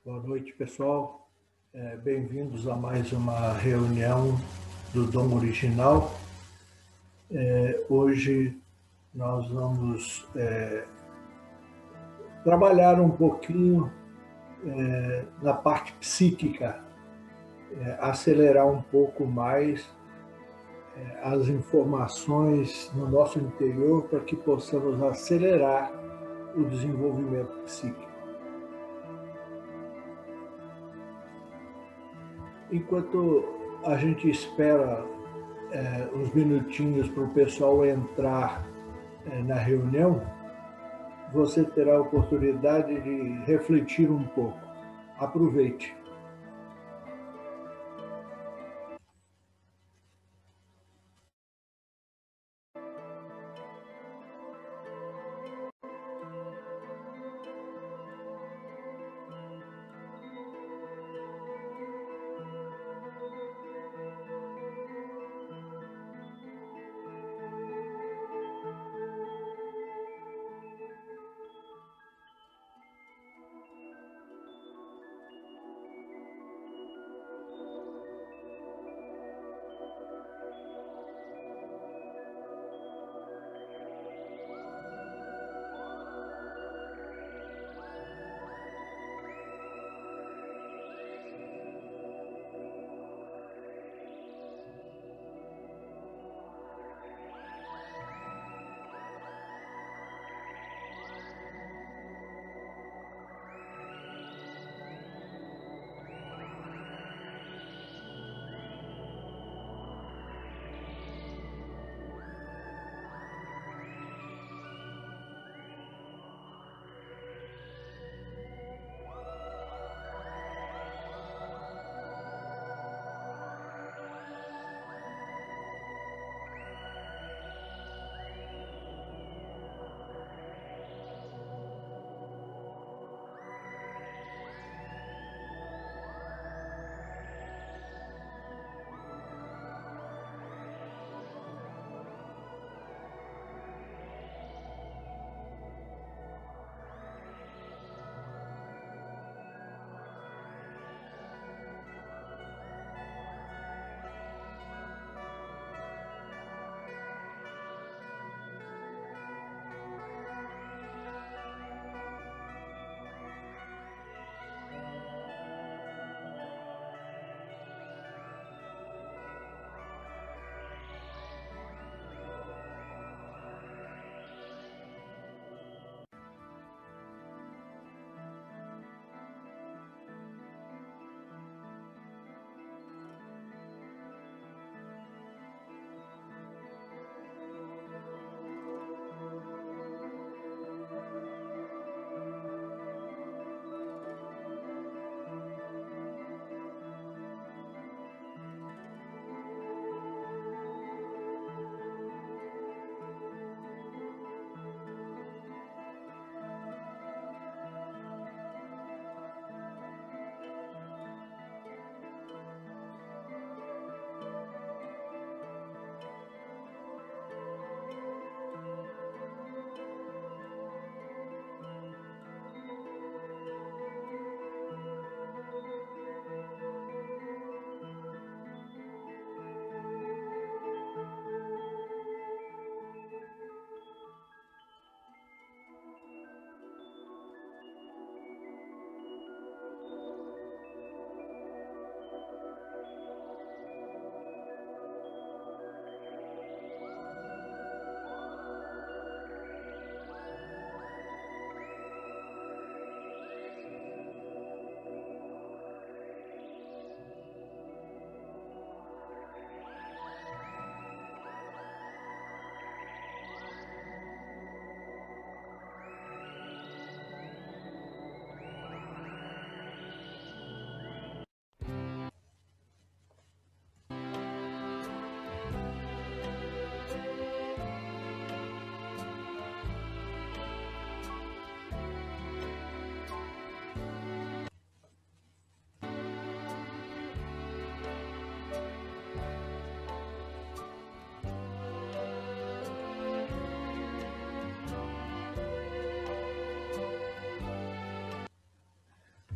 Boa noite, pessoal. Bem-vindos a mais uma reunião do Dom Original. Hoje nós vamos trabalhar um pouquinho na parte psíquica, acelerar um pouco mais as informações no nosso interior para que possamos acelerar o desenvolvimento psíquico. Enquanto a gente espera uns minutinhos para o pessoal entrar na reunião, você terá a oportunidade de refletir um pouco. Aproveite.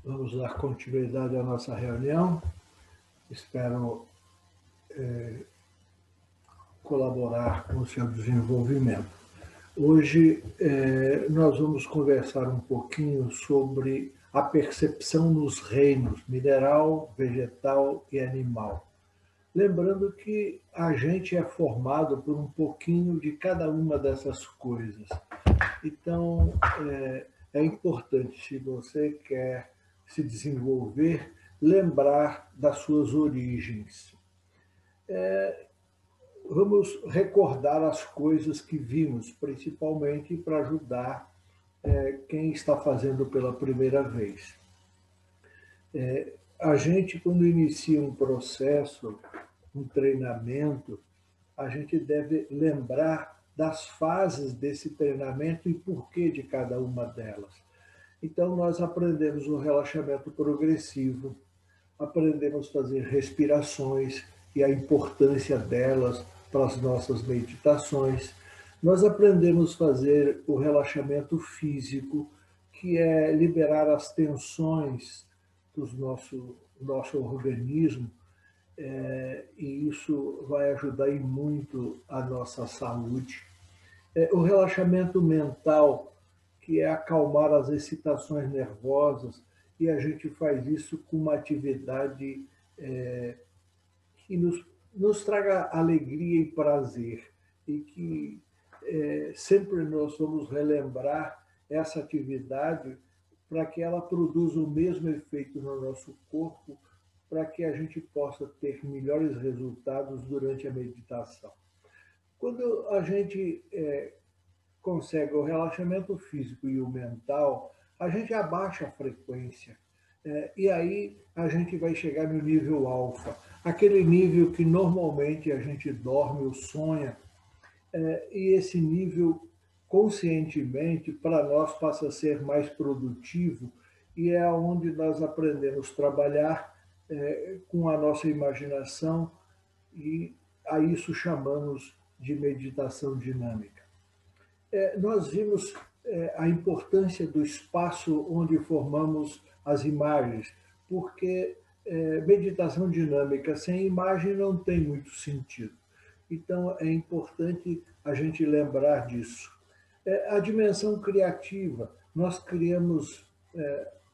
Vamos dar continuidade à nossa reunião. Espero colaborar com o seu desenvolvimento. Hoje nós vamos conversar um pouquinho sobre a percepção nos reinos mineral, vegetal e animal. Lembrando que a gente é formado por um pouquinho de cada uma dessas coisas. Então, é importante, se você quer se desenvolver, lembrar das suas origens. Vamos recordar as coisas que vimos, principalmente para ajudar quem está fazendo pela primeira vez. A gente, quando inicia um processo, um treinamento, a gente deve lembrar das fases desse treinamento e porquê de cada uma delas. Então, nós aprendemos o relaxamento progressivo, aprendemos a fazer respirações e a importância delas para as nossas meditações. Nós aprendemos a fazer o relaxamento físico, que é liberar as tensões do nosso organismo, e isso vai ajudar em muito a nossa saúde. O relaxamento mental, que é acalmar as excitações nervosas, e a gente faz isso com uma atividade que nos traga alegria e prazer, e que sempre nós vamos relembrar essa atividade para que ela produza o mesmo efeito no nosso corpo, para que a gente possa ter melhores resultados durante a meditação. Quando a gente consegue o relaxamento físico e o mental, a gente abaixa a frequência. E aí a gente vai chegar no nível alfa, aquele nível que normalmente a gente dorme ou sonha, e esse nível, conscientemente, para nós passa a ser mais produtivo, e é onde nós aprendemos a trabalhar com a nossa imaginação, e a isso chamamos de meditação dinâmica. Nós vimos a importância do espaço onde formamos as imagens, porque meditação dinâmica sem imagem não tem muito sentido. Então, é importante a gente lembrar disso. A dimensão criativa, nós criamos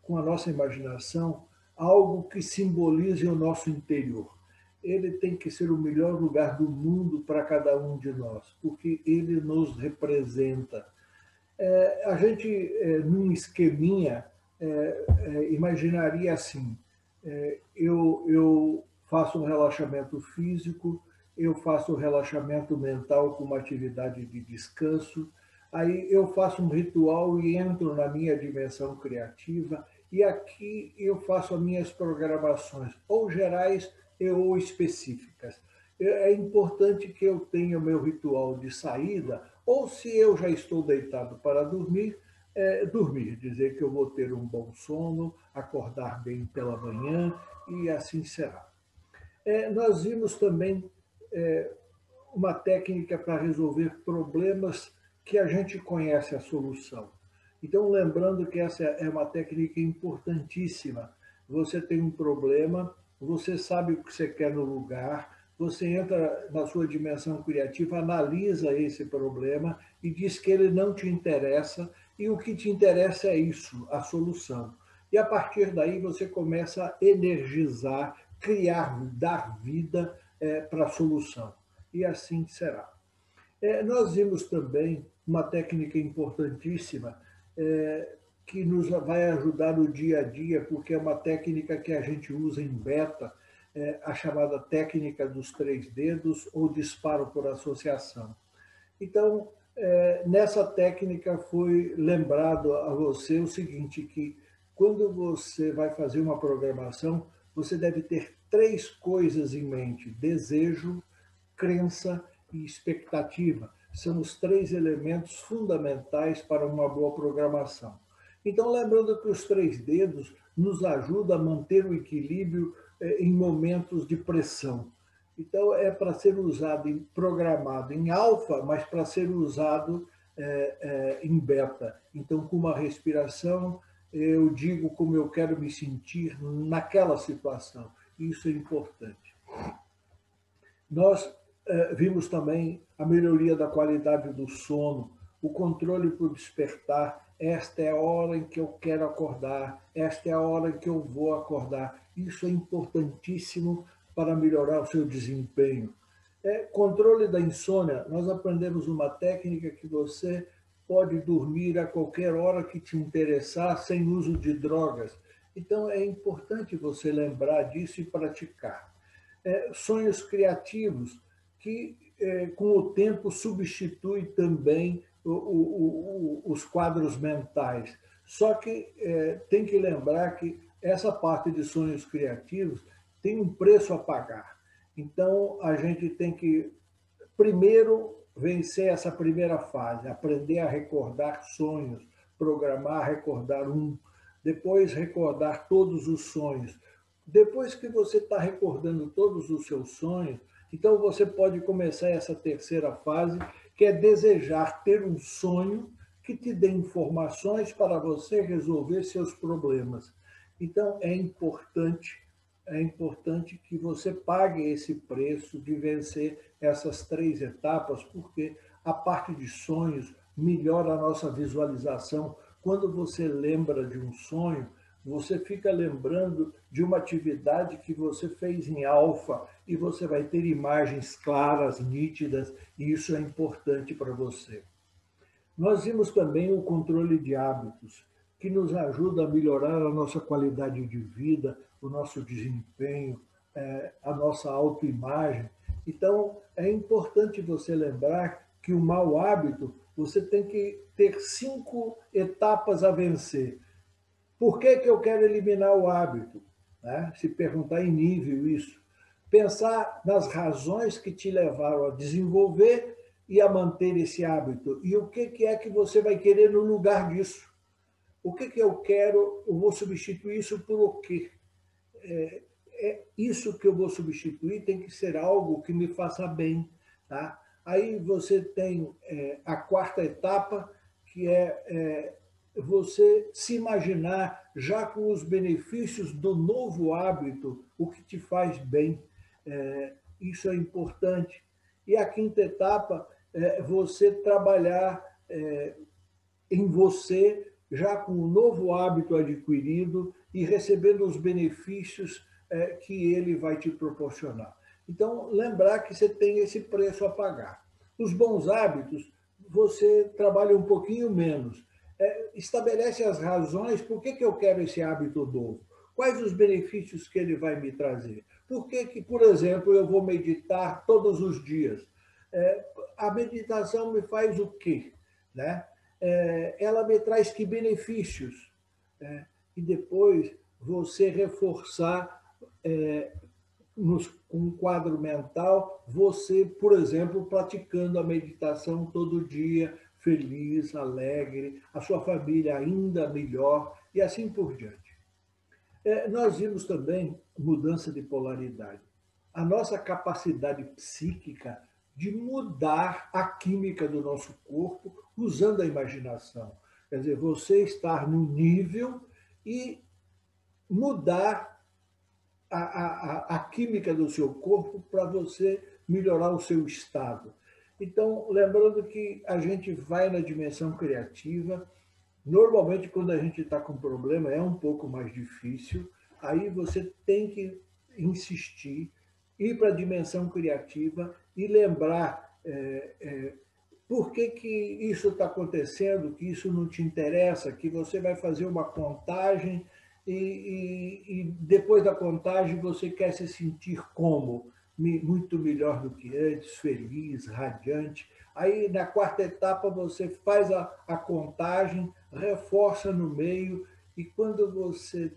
com a nossa imaginação algo que simbolize o nosso interior. Ele tem que ser o melhor lugar do mundo para cada um de nós, porque ele nos representa. A gente, num esqueminha, imaginaria assim, eu faço um relaxamento físico, eu faço um relaxamento mental com uma atividade de descanso, aí eu faço um ritual e entro na minha dimensão criativa, e aqui eu faço as minhas programações, ou gerais ou específicas. É importante que eu tenha o meu ritual de saída, ou se eu já estou deitado para dormir, dormir, dizer que eu vou ter um bom sono, acordar bem pela manhã, e assim será. Nós vimos também uma técnica para resolver problemas que a gente conhece a solução. Então, lembrando que essa é uma técnica importantíssima. Você tem um problema, você sabe o que você quer no lugar, você entra na sua dimensão criativa, analisa esse problema e diz que ele não te interessa, e o que te interessa é isso, a solução. E a partir daí você começa a energizar, criar, dar vida para a solução. E assim será. Nós vimos também uma técnica importantíssima que nos vai ajudar no dia a dia, porque é uma técnica que a gente usa em beta, a chamada técnica dos 3 dedos ou disparo por associação. Então, nessa técnica foi lembrado a você o seguinte, que quando você vai fazer uma programação, você deve ter 3 coisas em mente: desejo, crença e expectativa. São os 3 elementos fundamentais para uma boa programação. Então, lembrando que os 3 dedos nos ajudam a manter o equilíbrio em momentos de pressão. Então, é para ser usado, programado em alfa, mas para ser usado em beta. Então, com uma respiração eu digo como eu quero me sentir naquela situação. Isso é importante. Nós vimos também a melhoria da qualidade do sono, o controle para o despertar. Esta é a hora em que eu quero acordar, esta é a hora em que eu vou acordar. Isso é importantíssimo para melhorar o seu desempenho. Controle da insônia, nós aprendemos uma técnica que você pode dormir a qualquer hora que te interessar, sem uso de drogas. Então, é importante você lembrar disso e praticar. Sonhos criativos, que com o tempo substitui também os quadros mentais. Só que tem que lembrar que essa parte de sonhos criativos tem um preço a pagar. Então, a gente tem que, primeiro, vencer essa primeira fase, aprender a recordar sonhos, programar, recordar depois recordar todos os sonhos. Depois que você está recordando todos os seus sonhos, então você pode começar essa terceira fase, que é desejar ter um sonho que te dê informações para você resolver seus problemas. Então, é importante que você pague esse preço de vencer essas 3 etapas, porque a parte de sonhos melhora a nossa visualização. Quando você lembra de um sonho, você fica lembrando de uma atividade que você fez em alfa e você vai ter imagens claras, nítidas, e isso é importante para você. Nós vimos também o controle de hábitos, que nos ajuda a melhorar a nossa qualidade de vida, o nosso desempenho, a nossa autoimagem. Então, é importante você lembrar que o mau hábito, você tem que ter 5 etapas a vencer. Por que eu quero eliminar o hábito? Se perguntar em nível isso. Pensar nas razões que te levaram a desenvolver e a manter esse hábito. E o que é que você vai querer no lugar disso? O que eu quero, eu vou substituir isso por o quê? Isso que eu vou substituir tem que ser algo que me faça bem. Tá? Aí você tem a 4ª etapa, que é você se imaginar já com os benefícios do novo hábito, o que te faz bem. Isso é importante. E a 5ª etapa é você trabalhar em você, já com o novo hábito adquirido e recebendo os benefícios que ele vai te proporcionar. Então, lembrar que você tem esse preço a pagar. Os bons hábitos, você trabalha um pouquinho menos. Estabelece as razões, por que eu quero esse hábito novo? Quais os benefícios que ele vai me trazer? Por que, por exemplo, eu vou meditar todos os dias? A meditação me faz o quê? Ela me traz que benefícios? E depois você reforçar com um quadro mental, você, por exemplo, praticando a meditação todo dia, feliz, alegre, a sua família ainda melhor e assim por diante. Nós vimos também mudança de polaridade. A nossa capacidade psíquica de mudar a química do nosso corpo usando a imaginação. Quer dizer, você estar num nível e mudar a química do seu corpo para você melhorar o seu estado. Então, lembrando que a gente vai na dimensão criativa, normalmente quando a gente está com problema é um pouco mais difícil, aí você tem que insistir, ir para a dimensão criativa e lembrar por que isso está acontecendo, que isso não te interessa, que você vai fazer uma contagem e depois da contagem você quer se sentir como? Muito melhor do que antes, feliz, radiante. Aí, na 4ª etapa, você faz a contagem, reforça no meio, e quando você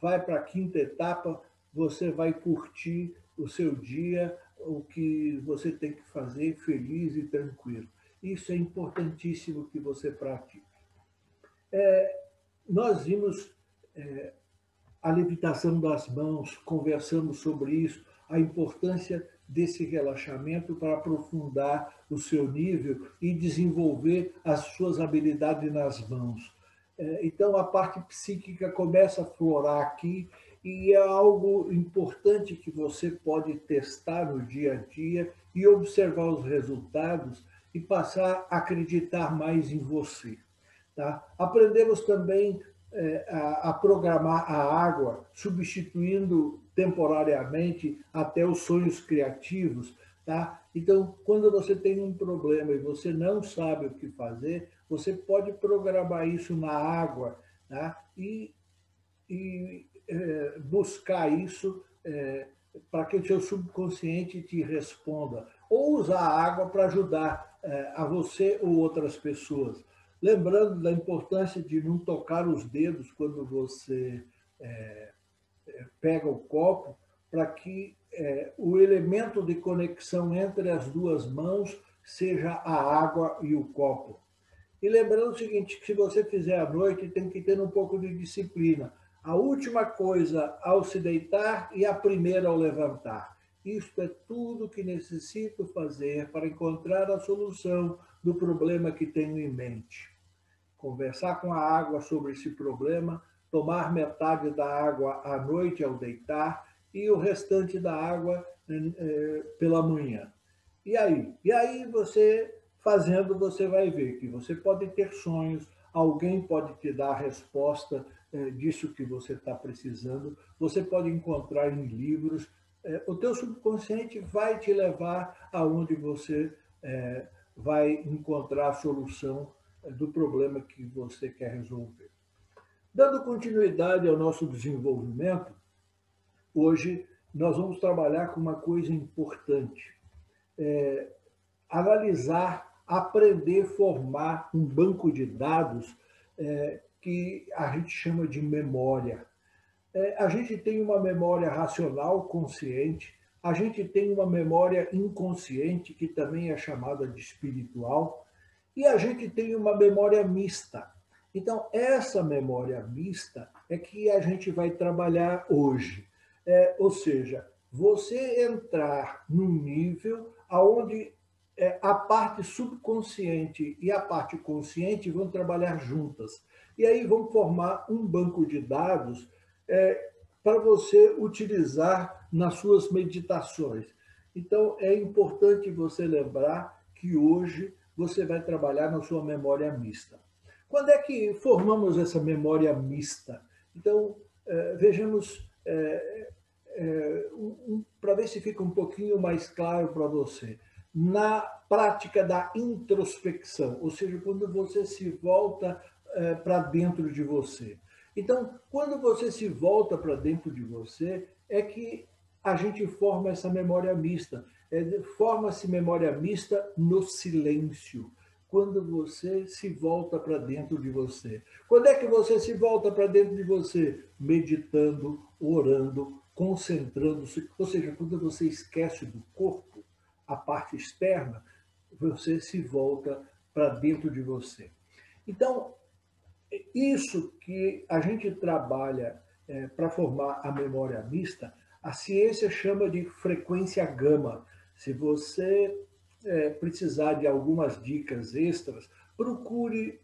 vai para a 5ª etapa, você vai curtir o seu dia, o que você tem que fazer feliz e tranquilo. Isso é importantíssimo que você pratique. Nós vimos a levitação das mãos, conversamos sobre isso, a importância desse relaxamento para aprofundar o seu nível e desenvolver as suas habilidades nas mãos. Então, a parte psíquica começa a florar aqui e é algo importante que você pode testar no dia a dia e observar os resultados e passar a acreditar mais em você. Tá? Aprendemos também a programar a água, substituindo temporariamente até os sonhos criativos. Tá? Então, quando você tem um problema e você não sabe o que fazer, você pode programar isso na água, tá? E buscar isso para que o seu subconsciente te responda. Ou usar a água para ajudar a você ou outras pessoas. Lembrando da importância de não tocar os dedos quando você pega o copo, para que o elemento de conexão entre as duas mãos seja a água e o copo. E lembrando o seguinte, que se você fizer à noite, tem que ter um pouco de disciplina. A última coisa ao se deitar e a primeira ao levantar. Isto é tudo que necessito fazer para encontrar a solução do problema que tenho em mente. Conversar com a água sobre esse problema, tomar metade da água à noite ao deitar e o restante da água pela manhã. E aí você fazendo, você vai ver que você pode ter sonhos, alguém pode te dar a resposta disso que você está precisando, você pode encontrar em livros, o teu subconsciente vai te levar aonde você vai encontrar a solução do problema que você quer resolver. Dando continuidade ao nosso desenvolvimento, hoje nós vamos trabalhar com uma coisa importante. Analisar, aprender, formar um banco de dados que a gente chama de memória. A gente tem uma memória racional consciente, a gente tem uma memória inconsciente, que também é chamada de espiritual, e a gente tem uma memória mista. Então, essa memória mista é que a gente vai trabalhar hoje. Ou seja, você entrar num nível onde a parte subconsciente e a parte consciente vão trabalhar juntas. E aí vão formar um banco de dados para você utilizar nas suas meditações. Então, é importante você lembrar que hoje você vai trabalhar na sua memória mista. Quando é que formamos essa memória mista? Então, vejamos, para ver se fica um pouquinho mais claro para você. Na prática da introspecção, ou seja, quando você se volta para dentro de você. Então, quando você se volta para dentro de você, é que a gente forma essa memória mista. Forma-se memória mista no silêncio, quando você se volta para dentro de você. Quando é que você se volta para dentro de você? Meditando, orando, concentrando-se, ou seja, quando você esquece do corpo, a parte externa, você se volta para dentro de você. Então, isso que a gente trabalha para formar a memória mista, a ciência chama de frequência gama. Se você precisar de algumas dicas extras, procure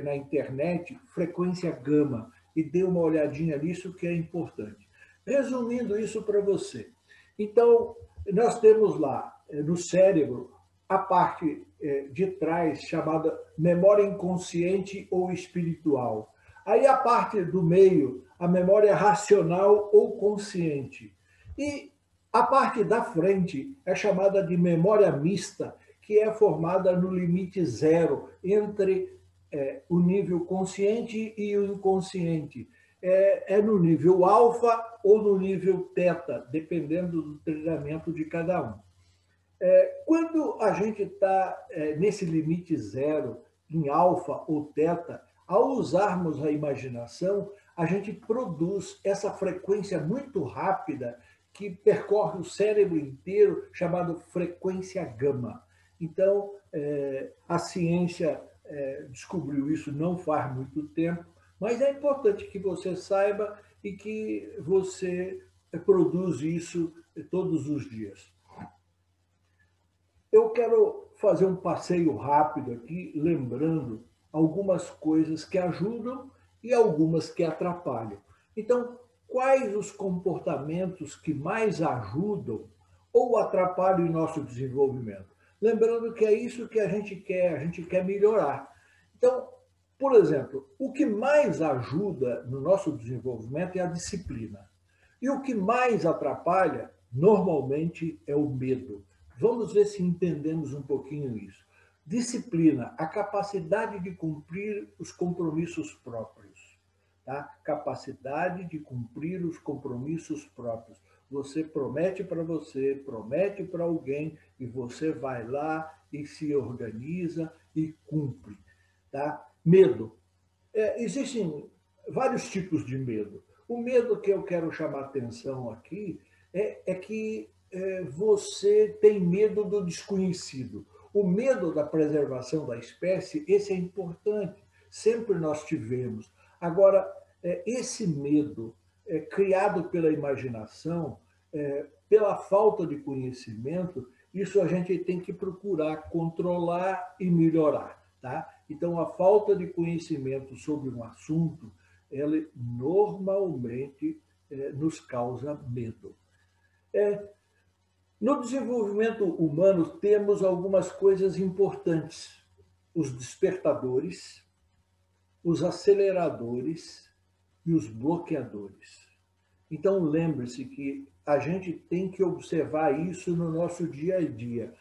na internet frequência gama e dê uma olhadinha nisso, que é importante. Resumindo isso para você. Então, nós temos lá no cérebro a parte de trás chamada memória inconsciente ou espiritual. Aí a parte do meio, a memória racional ou consciente. E a parte da frente é chamada de memória mista, que é formada no limite zero entre o nível consciente e o inconsciente. É no nível alfa ou no nível teta, dependendo do treinamento de cada um. Quando a gente está nesse limite zero, em alfa ou teta, ao usarmos a imaginação, a gente produz essa frequência muito rápida que percorre o cérebro inteiro, chamado frequência gama. Então, a ciência descobriu isso não faz muito tempo, mas é importante que você saiba e que você produz isso todos os dias. Eu quero fazer um passeio rápido aqui, lembrando algumas coisas que ajudam e algumas que atrapalham. Então, quais os comportamentos que mais ajudam ou atrapalham o nosso desenvolvimento? Lembrando que é isso que a gente quer melhorar. Então, por exemplo, o que mais ajuda no nosso desenvolvimento é a disciplina. E o que mais atrapalha, normalmente, é o medo. Vamos ver se entendemos um pouquinho isso. Disciplina, a capacidade de cumprir os compromissos próprios. Tá? Capacidade de cumprir os compromissos próprios. Você, promete para alguém, e você vai lá e se organiza e cumpre. Tá? Medo. Existem vários tipos de medo. O medo que eu quero chamar a atenção aqui é que você tem medo do desconhecido. O medo da preservação da espécie, esse é importante, sempre nós tivemos. Agora, esse medo criado pela imaginação, pela falta de conhecimento, isso a gente tem que procurar controlar e melhorar. Tá? Então, a falta de conhecimento sobre um assunto, ela normalmente nos causa medo. No desenvolvimento humano, temos algumas coisas importantes. Os despertadores, os aceleradores e os bloqueadores. Então, lembre-se que a gente tem que observar isso no nosso dia a dia.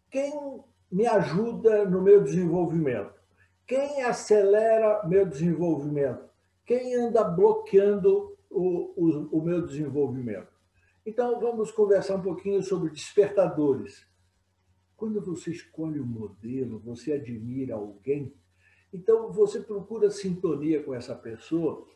Quem me ajuda no meu desenvolvimento? Quem acelera meu desenvolvimento? Quem anda bloqueando o meu desenvolvimento? Então, vamos conversar um pouquinho sobre despertadores. Quando você escolhe um modelo, você admira alguém, então você procura sintonia com essa pessoa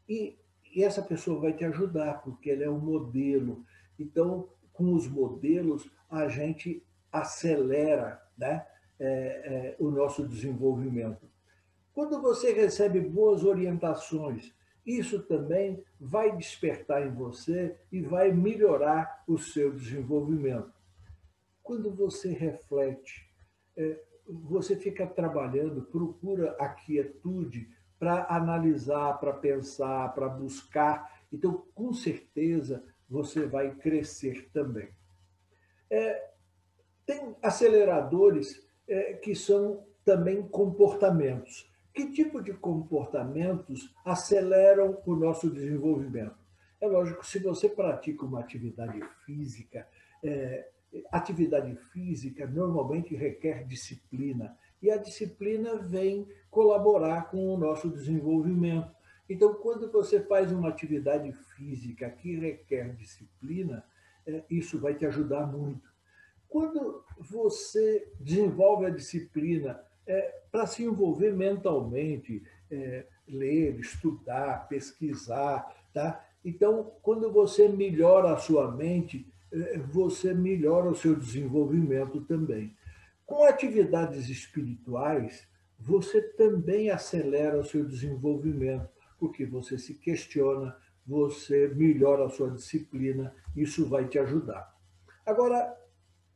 e essa pessoa vai te ajudar, porque ela é um modelo. Então, com os modelos, a gente acelera, né, o nosso desenvolvimento. Quando você recebe boas orientações, isso também vai despertar em você e vai melhorar o seu desenvolvimento. Quando você reflete, você fica trabalhando, procura a quietude para analisar, para pensar, para buscar. Então, com certeza, você vai crescer também. Tem aceleradores que são também comportamentos. Que tipo de comportamentos aceleram o nosso desenvolvimento? É lógico, se você pratica uma atividade física normalmente requer disciplina, e a disciplina vem colaborar com o nosso desenvolvimento. Então, quando você faz uma atividade física que requer disciplina, isso vai te ajudar muito. Quando você desenvolve a disciplina para se envolver mentalmente, ler, estudar, pesquisar, tá? Então, quando você melhora a sua mente, você melhora o seu desenvolvimento também. Com atividades espirituais, você também acelera o seu desenvolvimento, porque você se questiona, você melhora a sua disciplina, isso vai te ajudar. Agora,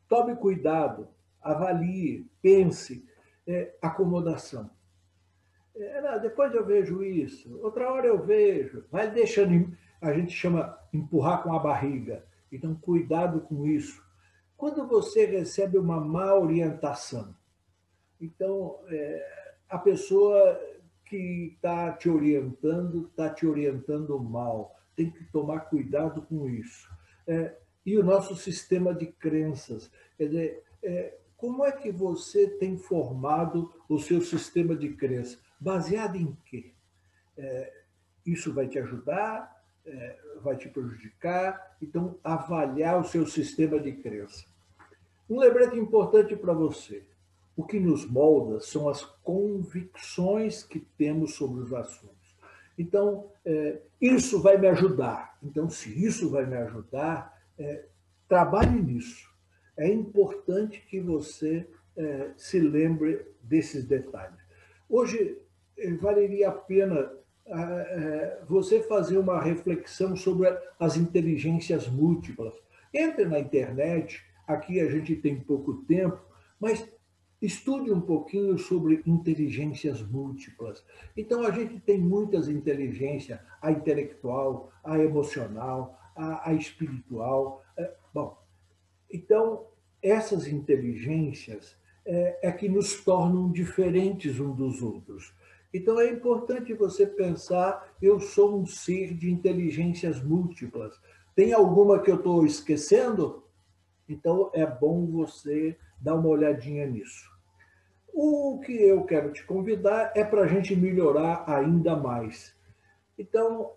tome cuidado, avalie, pense, acomodação. Depois eu vejo isso, outra hora eu vejo. Vai deixando, a gente chama empurrar com a barriga. Então, cuidado com isso. Quando você recebe uma má orientação, então, a pessoa que está te orientando mal. Tem que tomar cuidado com isso. E o nosso sistema de crenças. Quer dizer, como é que você tem formado o seu sistema de crença? Baseado em quê? Isso vai te ajudar? Vai te prejudicar? Então, avaliar o seu sistema de crença. Um lembrete importante para você. O que nos molda são as convicções que temos sobre os assuntos. Então, isso vai me ajudar. Então, se isso vai me ajudar, trabalhe nisso. É importante que você se lembre desses detalhes. Hoje, valeria a pena você fazer uma reflexão sobre as inteligências múltiplas. Entre na internet, aqui a gente tem pouco tempo, mas estude um pouquinho sobre inteligências múltiplas. Então, a gente tem muitas inteligências, a intelectual, a emocional, a espiritual. Bom, então, essas inteligências é que nos tornam diferentes uns dos outros. Então, é importante você pensar, eu sou um ser de inteligências múltiplas. Tem alguma que eu estou esquecendo? Então, é bom você dar uma olhadinha nisso. O que eu quero te convidar é para a gente melhorar ainda mais. Então,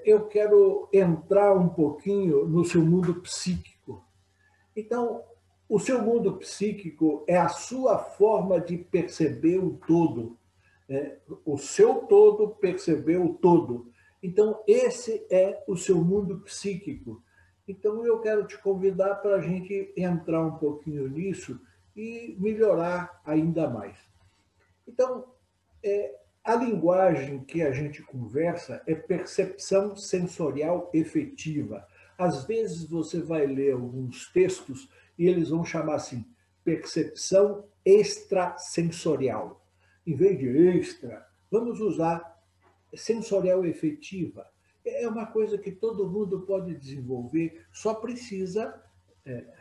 eu quero entrar um pouquinho no seu mundo psíquico. Então, o seu mundo psíquico é a sua forma de perceber o todo. O seu todo perceber o todo. Então, esse é o seu mundo psíquico. Então, eu quero te convidar para a gente entrar um pouquinho nisso e melhorar ainda mais. Então, a linguagem que a gente conversa é percepção sensorial efetiva. Às vezes você vai ler alguns textos e eles vão chamar assim, percepção extrasensorial. Em vez de extra, vamos usar sensorial efetiva. É uma coisa que todo mundo pode desenvolver, só precisa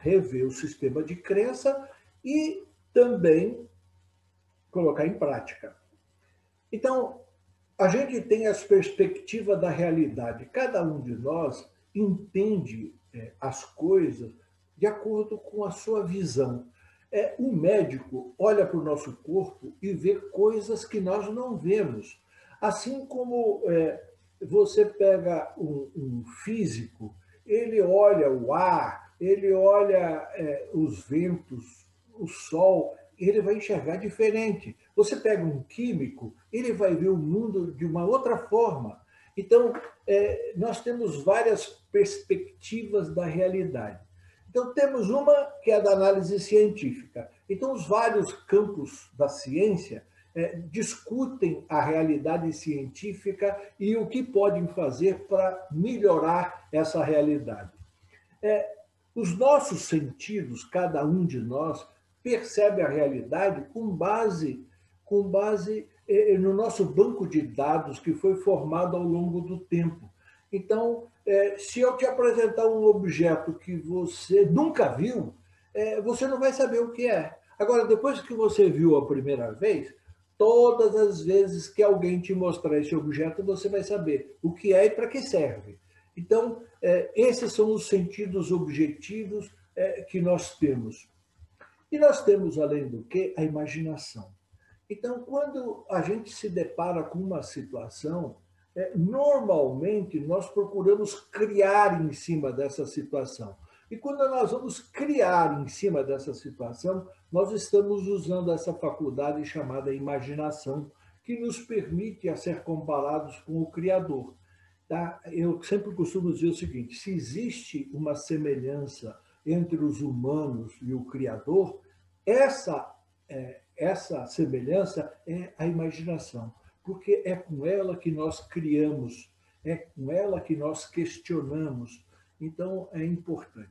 rever o sistema de crença e também colocar em prática. Então, a gente tem as perspectivas da realidade. Cada um de nós entende as coisas de acordo com a sua visão. Um médico olha para o nosso corpo e vê coisas que nós não vemos. Assim como você pega um físico, ele olha o ar, ele olha os ventos, o sol, ele vai enxergar diferente. Você pega um químico, ele vai ver o mundo de uma outra forma. Então, nós temos várias perspectivas da realidade. Então, temos uma que é da análise científica. Então, os vários campos da ciência discutem a realidade científica e o que podem fazer para melhorar essa realidade. Os nossos sentidos, cada um de nós, percebe a realidade com base no nosso banco de dados que foi formado ao longo do tempo. Então, se eu te apresentar um objeto que você nunca viu, você não vai saber o que é. Agora, depois que você viu a primeira vez, todas as vezes que alguém te mostrar esse objeto, você vai saber o que é e para que serve. Então, esses são os sentidos objetivos que nós temos. E nós temos, além do que, a imaginação. Então, quando a gente se depara com uma situação, normalmente nós procuramos criar em cima dessa situação. E quando nós vamos criar em cima dessa situação, nós estamos usando essa faculdade chamada imaginação, que nos permite a ser comparados com o Criador. Tá? Eu sempre costumo dizer o seguinte: se existe uma semelhança entre os humanos e o Criador, essa semelhança é a imaginação, porque é com ela que nós criamos, é com ela que nós questionamos. Então, é importante.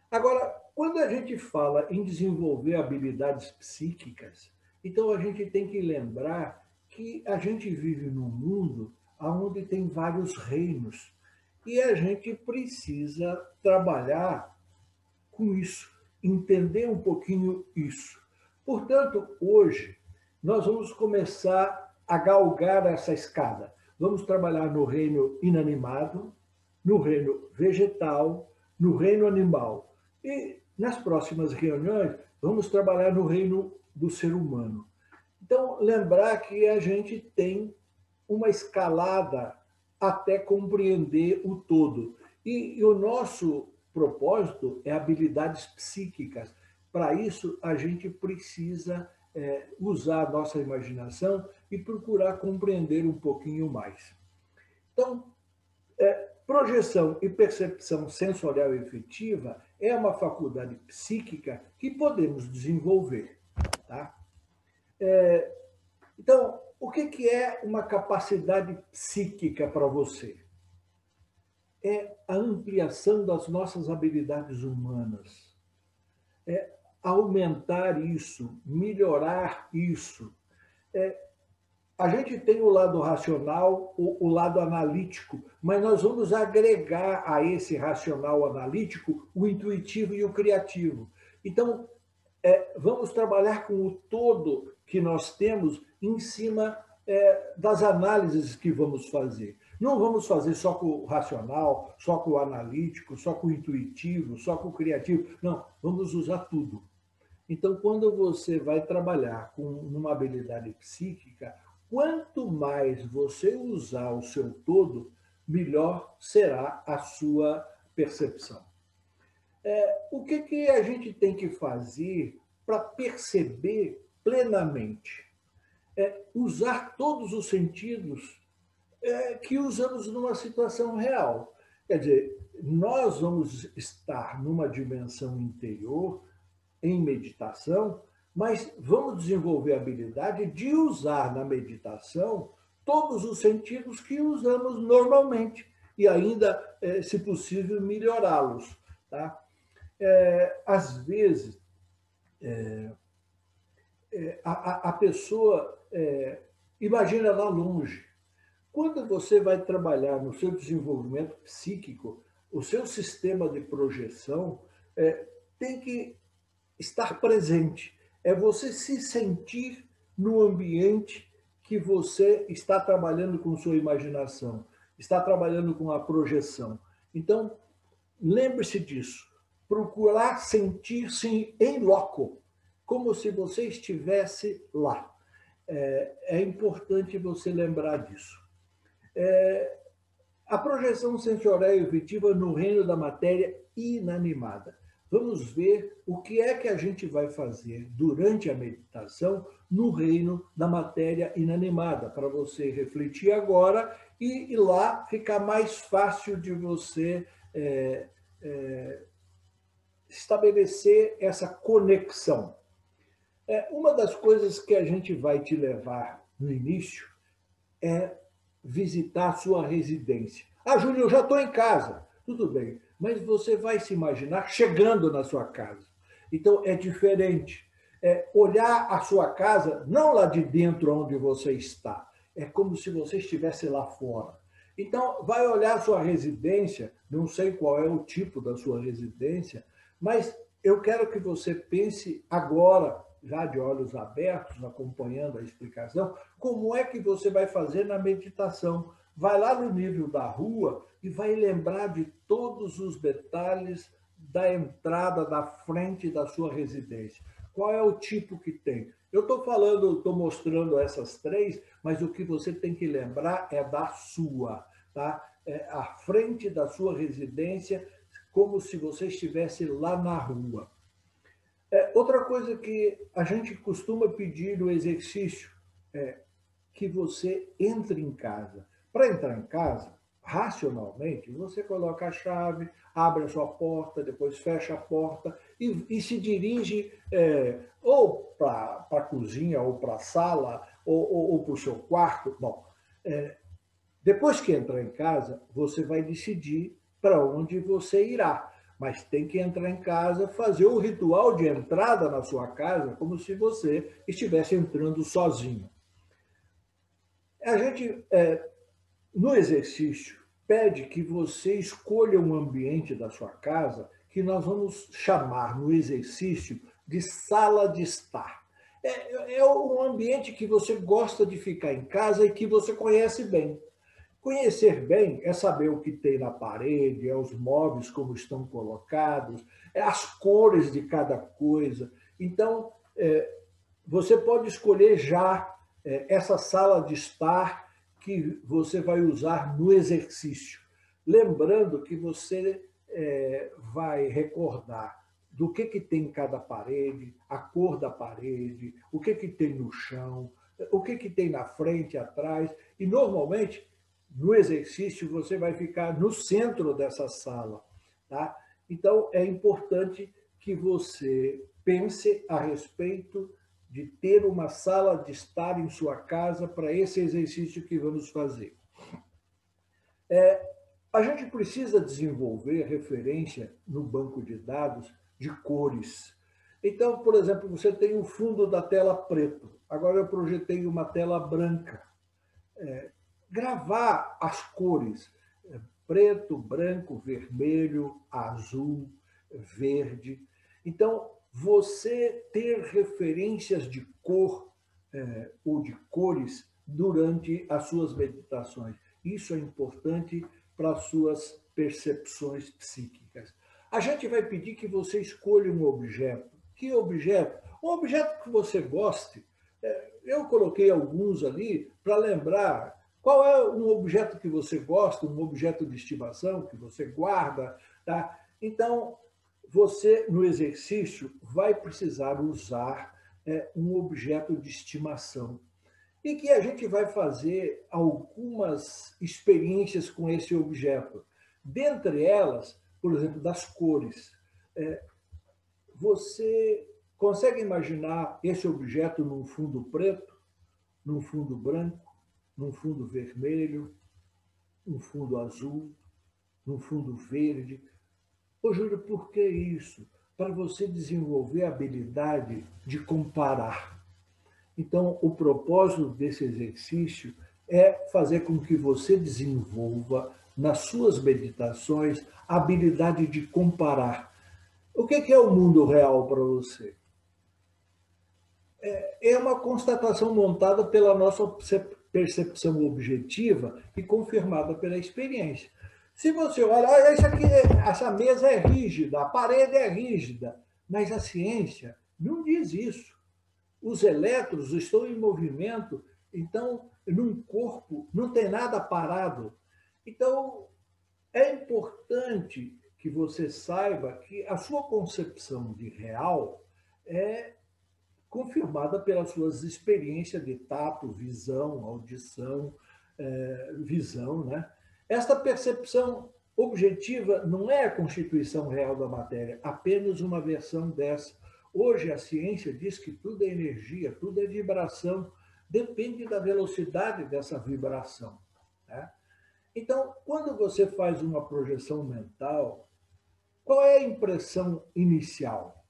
Agora, quando a gente fala em desenvolver habilidades psíquicas, então a gente tem que lembrar que a gente vive num mundo onde tem vários reinos e a gente precisa trabalhar com isso, entender um pouquinho isso. Portanto, hoje, nós vamos começar a galgar essa escada. Vamos trabalhar no reino inanimado, no reino vegetal, no reino animal. E nas próximas reuniões, vamos trabalhar no reino do ser humano. Então, lembrar que a gente tem uma escalada até compreender o todo. E o nosso propósito é habilidades psíquicas. Para isso, a gente precisa usar a nossa imaginação e procurar compreender um pouquinho mais. Então, projeção e percepção sensorial efetiva é uma faculdade psíquica que podemos desenvolver. Tá? Então, o que é uma capacidade psíquica para você? É a ampliação das nossas habilidades humanas. aumentar isso, melhorar isso. A gente tem o lado racional, o lado analítico, mas nós vamos agregar a esse racional analítico o intuitivo e o criativo. Então, vamos trabalhar com o todo que nós temos em cima das análises que vamos fazer. Não vamos fazer só com o racional, só com o analítico, só com o intuitivo, só com o criativo. Não, vamos usar tudo. Então, quando você vai trabalhar com uma habilidade psíquica, quanto mais você usar o seu todo, melhor será a sua percepção. O que a gente tem que fazer para perceber plenamente? Usar todos os sentidos que usamos numa situação real. Quer dizer, nós vamos estar numa dimensão interior, em meditação, mas vamos desenvolver a habilidade de usar na meditação todos os sentidos que usamos normalmente e ainda, se possível, melhorá-los. Tá? Às vezes, a pessoa imagina lá longe. Quando você vai trabalhar no seu desenvolvimento psíquico, o seu sistema de projeção tem que estar presente. É você se sentir no ambiente que você está trabalhando com sua imaginação, está trabalhando com a projeção. Então, lembre-se disso. Procurar sentir-se em loco, como se você estivesse lá. É importante você lembrar disso. A projeção sensorial e efetiva no reino da matéria inanimada. Vamos ver o que é que a gente vai fazer durante a meditação no reino da matéria inanimada, para você refletir agora e lá ficar mais fácil de você estabelecer essa conexão. Uma das coisas que a gente vai te levar no início é visitar a sua residência. Ah, Júlio, eu já estou em casa. Tudo bem, mas você vai se imaginar chegando na sua casa. Então, é diferente. Olhar a sua casa, não lá de dentro onde você está, é como se você estivesse lá fora. Então, vai olhar a sua residência, não sei qual é o tipo da sua residência, mas eu quero que você pense agora, já de olhos abertos, acompanhando a explicação, como é que você vai fazer na meditação. Vai lá no nível da rua e vai lembrar de todos os detalhes da entrada, da frente da sua residência. Qual é o tipo que tem? Eu estou mostrando essas três, mas o que você tem que lembrar é da sua, tá? A frente da sua residência, como se você estivesse lá na rua. Outra coisa que a gente costuma pedir no exercício é que você entre em casa. Para entrar em casa, racionalmente, você coloca a chave, abre a sua porta, depois fecha a porta e se dirige ou para a cozinha, ou para a sala, ou para o seu quarto. Bom, depois que entrar em casa, você vai decidir para onde você irá. Mas tem que entrar em casa, fazer o ritual de entrada na sua casa como se você estivesse entrando sozinho. A gente, no exercício, pede que você escolha um ambiente da sua casa que nós vamos chamar no exercício de sala de estar. É um ambiente que você gosta de ficar em casa e que você conhece bem. Conhecer bem é saber o que tem na parede, os móveis como estão colocados, as cores de cada coisa. Então, você pode escolher já essa sala de estar que você vai usar no exercício. Lembrando que você vai recordar do que tem em cada parede, a cor da parede, o que tem no chão, o que tem na frente, atrás. E, normalmente, no exercício, você vai ficar no centro dessa sala. Tá? Então, é importante que você pense a respeito de ter uma sala de estar em sua casa para esse exercício que vamos fazer. A gente precisa desenvolver referência no banco de dados de cores. Então, por exemplo, você tem o fundo da tela preto. Agora eu projetei uma tela branca. Gravar as cores preto, branco, vermelho, azul, verde. Então, você ter referências de cor ou de cores durante as suas meditações. Isso é importante para as suas percepções psíquicas. A gente vai pedir que você escolha um objeto. Que objeto? Um objeto que você goste. Eu coloquei alguns ali para lembrar qual é um objeto que você gosta, um objeto de estimação que você guarda. Tá? Então, você, no exercício, vai precisar usar um objeto de estimação. E que a gente vai fazer algumas experiências com esse objeto. Dentre elas, por exemplo, das cores. Você consegue imaginar esse objeto num fundo preto, num fundo branco, num fundo vermelho, num fundo azul, num fundo verde? Ô, Júlio, por que isso? Para você desenvolver a habilidade de comparar. Então, o propósito desse exercício é fazer com que você desenvolva, nas suas meditações, a habilidade de comparar. O que é o mundo real para você? É uma constatação montada pela nossa percepção objetiva e confirmada pela experiência. Se você olha, isso aqui, essa mesa é rígida, a parede é rígida, mas a ciência não diz isso. Os elétrons estão em movimento, então, num corpo não tem nada parado. Então, é importante que você saiba que a sua concepção de real é confirmada pelas suas experiências de tato, visão, audição, visão. Né? Esta percepção objetiva não é a constituição real da matéria, apenas uma versão dessa. Hoje a ciência diz que tudo é energia, tudo é vibração, depende da velocidade dessa vibração. Né? Então, quando você faz uma projeção mental, qual é a impressão inicial?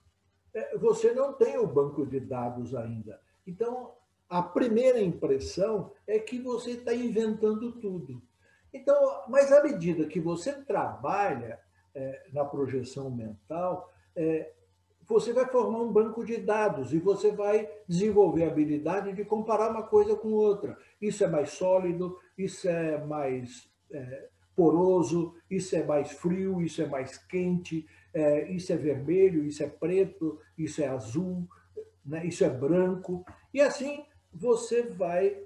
Você não tem o banco de dados ainda. Então, a primeira impressão é que você está inventando tudo. Então, mas à medida que você trabalha na projeção mental, você vai formar um banco de dados e você vai desenvolver a habilidade de comparar uma coisa com outra. Isso é mais sólido, isso é mais poroso, isso é mais frio, isso é mais quente, isso é vermelho, isso é preto, isso é azul, né? Isso é branco. E assim você vai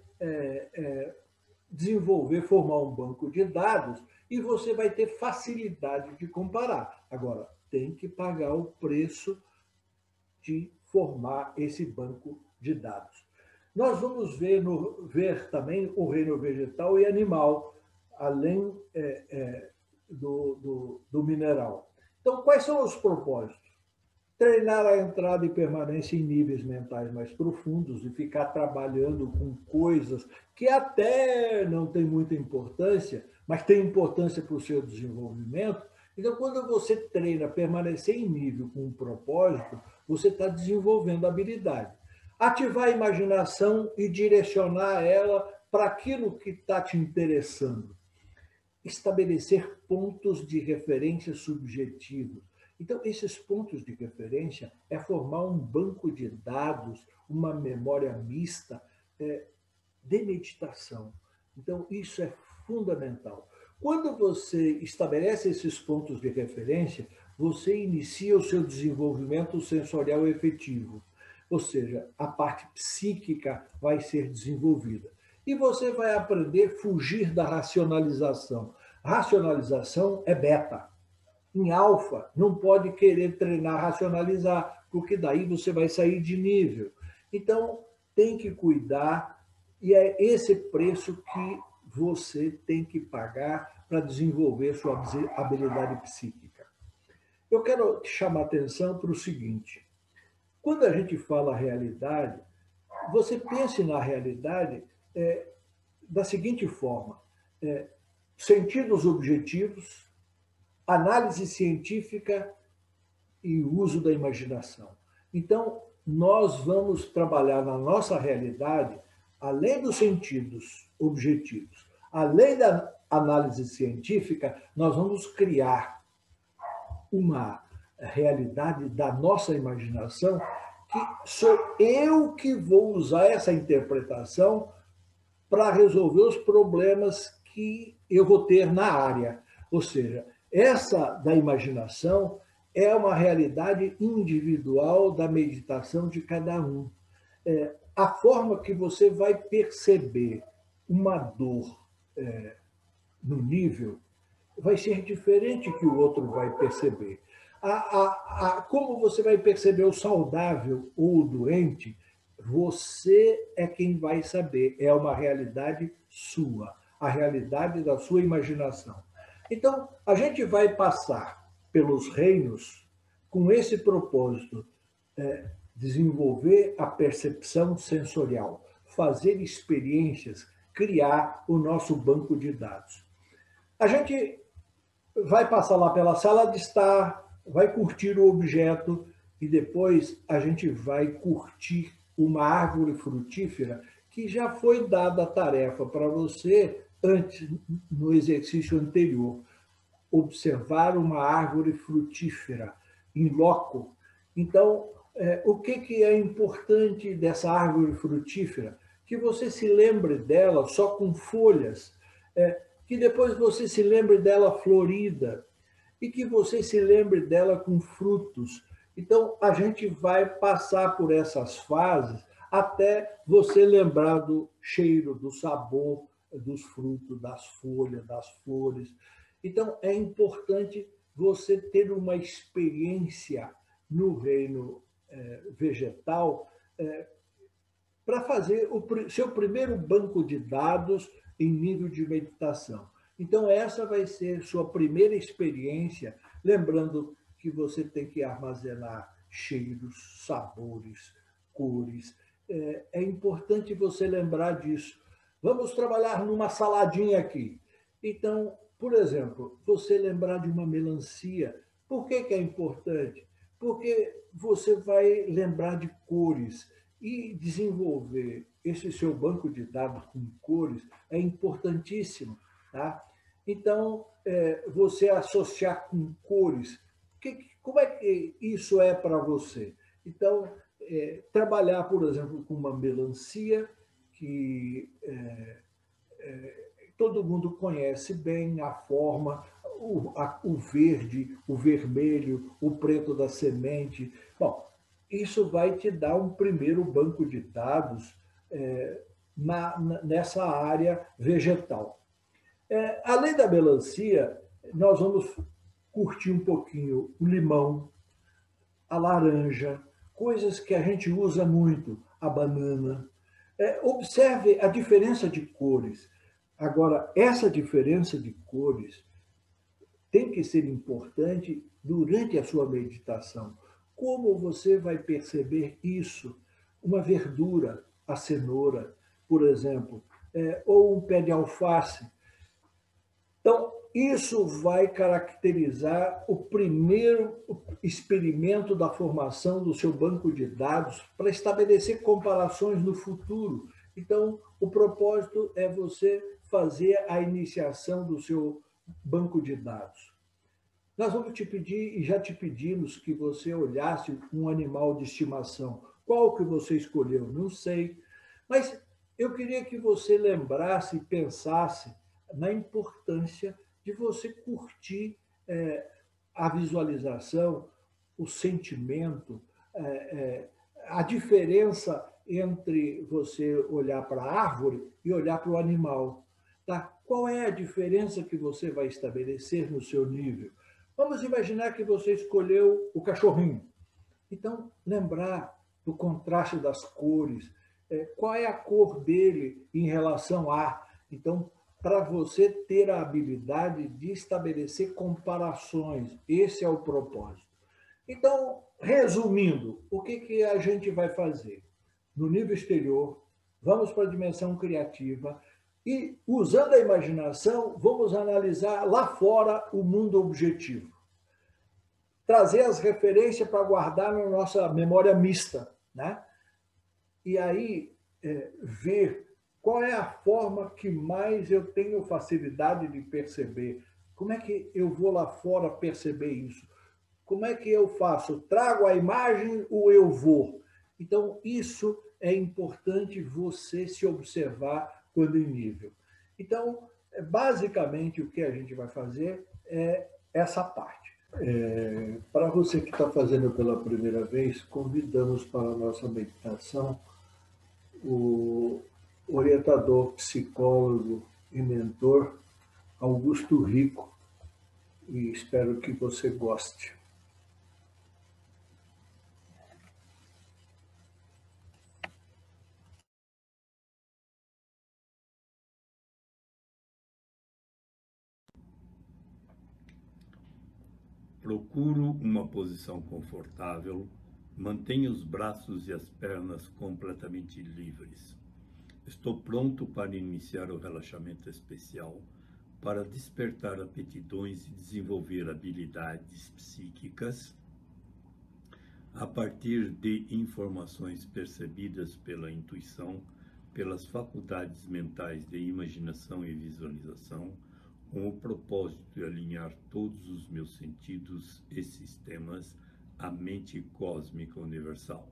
desenvolver, formar um banco de dados e você vai ter facilidade de comparar. Agora, tem que pagar o preço de formar esse banco de dados. Nós vamos ver também o reino vegetal e animal, além do mineral. Então, quais são os propósitos? Treinar a entrada e permanência em níveis mentais mais profundos e ficar trabalhando com coisas que até não têm muita importância, mas têm importância para o seu desenvolvimento. Então, quando você treina permanecer em nível com um propósito, você está desenvolvendo habilidade. Ativar a imaginação e direcionar ela para aquilo que está te interessando. Estabelecer pontos de referência subjetivos. Então, esses pontos de referência é formar um banco de dados, uma memória mista de meditação. Então, isso é fundamental. Quando você estabelece esses pontos de referência, você inicia o seu desenvolvimento sensorial efetivo. Ou seja, a parte psíquica vai ser desenvolvida. E você vai aprender a fugir da racionalização. Racionalização é beta. Em alfa, não pode querer treinar racionalizar, porque daí você vai sair de nível. Então, tem que cuidar, e é esse preço que você tem que pagar para desenvolver sua habilidade psíquica. Eu quero te chamar a atenção para o seguinte: quando a gente fala realidade, você pense na realidade da seguinte forma: sentidos objetivos, análise científica e uso da imaginação. Então, nós vamos trabalhar na nossa realidade, além dos sentidos objetivos, além da análise científica, nós vamos criar uma realidade da nossa imaginação que sou eu que vou usar essa interpretação para resolver os problemas que eu vou ter na área. Ou seja, essa da imaginação é uma realidade individual da meditação de cada um. A forma que você vai perceber uma dor no nível vai ser diferente que o outro vai perceber. Como você vai perceber o saudável ou o doente, você é quem vai saber. É uma realidade sua, a realidade da sua imaginação. Então, a gente vai passar pelos reinos com esse propósito, desenvolver a percepção sensorial, fazer experiências, criar o nosso banco de dados. A gente vai passar lá pela sala de estar, vai curtir o objeto e depois a gente vai curtir uma árvore frutífera que já foi dada a tarefa para você antes, no exercício anterior. Observar uma árvore frutífera em loco. Então, o que é importante dessa árvore frutífera? Que você se lembre dela só com folhas, que depois você se lembre dela florida e que você se lembre dela com frutos. Então, a gente vai passar por essas fases até você lembrar do cheiro, do sabor dos frutos, das folhas, das flores. Então, é importante você ter uma experiência no reino vegetal para fazer o seu primeiro banco de dados em nível de meditação. Então, essa vai ser sua primeira experiência, lembrando que você tem que armazenar cheiros, sabores, cores. É importante você lembrar disso. Vamos trabalhar numa saladinha aqui. Então, por exemplo, você lembrar de uma melancia. Por que é importante? Porque você vai lembrar de cores e desenvolver esse seu banco de dados com cores é importantíssimo, tá? Então, você associar com cores, como é que isso é para você? Então, trabalhar, por exemplo, com uma melancia que todo mundo conhece bem a forma, o verde, o vermelho, o preto da semente. Bom, isso vai te dar um primeiro banco de dados nessa área vegetal. Além da melancia, nós vamos curtir um pouquinho o limão, a laranja, coisas que a gente usa muito, a banana. Observe a diferença de cores. Agora, essa diferença de cores tem que ser importante durante a sua meditação. Como você vai perceber isso? Uma verdura, a cenoura, por exemplo, ou um pé de alface. Então, isso vai caracterizar o primeiro experimento da formação do seu banco de dados para estabelecer comparações no futuro. Então, o propósito é você fazer a iniciação do seu banco de dados. Nós vamos te pedir, e já te pedimos, que você olhasse um animal de estimação. Qual que você escolheu? Não sei. Mas eu queria que você lembrasse e pensasse na importância de você curtir a visualização, o sentimento, a diferença entre você olhar para a árvore e olhar para o animal. Tá? Qual é a diferença que você vai estabelecer no seu nível? Vamos imaginar que você escolheu o cachorrinho. Então, lembrar do contraste das cores, qual é a cor dele em relação a. Então, para você ter a habilidade de estabelecer comparações. Esse é o propósito. Então, resumindo, o que a gente vai fazer? No nível exterior, vamos para a dimensão criativa e, usando a imaginação, vamos analisar lá fora o mundo objetivo. trazer as referências para guardar na nossa memória mista, né? E aí ver qual é a forma que mais eu tenho facilidade de perceber. Como é que eu vou lá fora perceber isso? Como é que eu faço? Trago a imagem ou eu vou? Então, isso é importante você se observar quando em nível. Então, basicamente, o que a gente vai fazer é essa parte. Para você que está fazendo pela primeira vez, convidamos para a nossa meditação o orientador, psicólogo e mentor Augusto Rico, e espero que você goste. Procuro uma posição confortável, mantenha os braços e as pernas completamente livres. Estou pronto para iniciar o relaxamento especial, para despertar aptidões e desenvolver habilidades psíquicas a partir de informações percebidas pela intuição, pelas faculdades mentais de imaginação e visualização, com o propósito de alinhar todos os meus sentidos e sistemas à mente cósmica universal.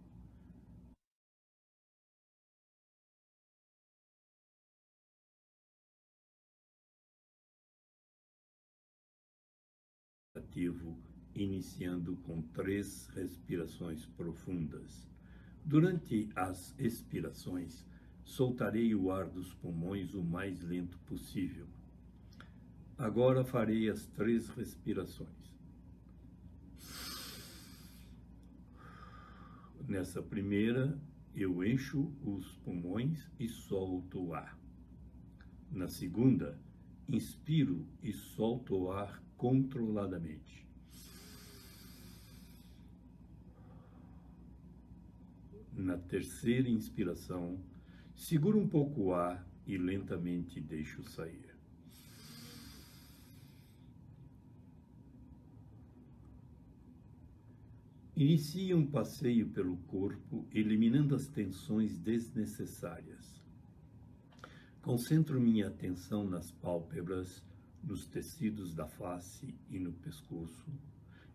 Ativo, iniciando com 3 respirações profundas. Durante as expirações, soltarei o ar dos pulmões o mais lento possível. Agora farei as 3 respirações. Nessa primeira, eu encho os pulmões e solto o ar. Na segunda, inspiro e solto o ar controladamente. Na terceira inspiração, seguro um pouco o ar e lentamente deixo sair. Inicie um passeio pelo corpo, eliminando as tensões desnecessárias. Concentro minha atenção nas pálpebras, nos tecidos da face e no pescoço,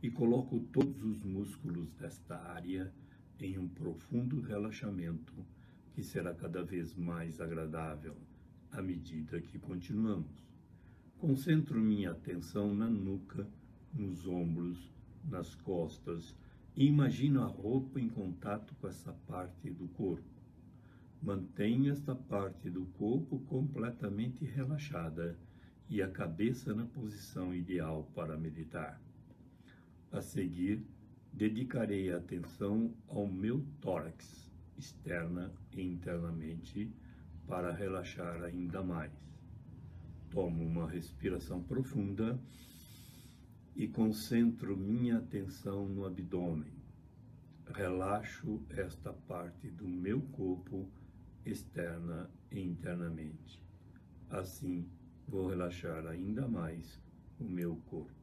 e coloco todos os músculos desta área em um profundo relaxamento que será cada vez mais agradável à medida que continuamos. Concentro minha atenção na nuca, nos ombros, nas costas e imagino a roupa em contato com essa parte do corpo. Mantenho esta parte do corpo completamente relaxada e a cabeça na posição ideal para meditar. A seguir, dedicarei a atenção ao meu tórax, externa e internamente, para relaxar ainda mais. Tomo uma respiração profunda e concentro minha atenção no abdômen. Relaxo esta parte do meu corpo, externa e internamente. Assim, vou relaxar ainda mais o meu corpo.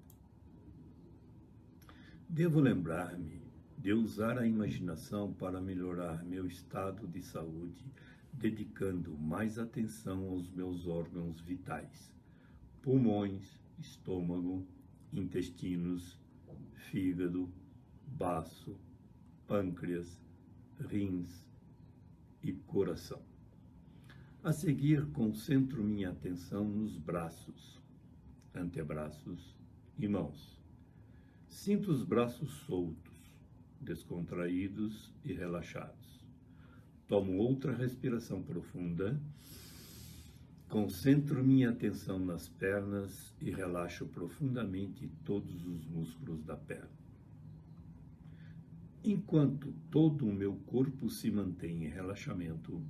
Devo lembrar-me de usar a imaginação para melhorar meu estado de saúde, dedicando mais atenção aos meus órgãos vitais: pulmões, estômago, intestinos, fígado, baço, pâncreas, rins e coração. A seguir, concentro minha atenção nos braços, antebraços e mãos. Sinto os braços soltos, descontraídos e relaxados. Tomo outra respiração profunda. Concentro minha atenção nas pernas e relaxo profundamente todos os músculos da perna. Enquanto todo o meu corpo se mantém em relaxamento,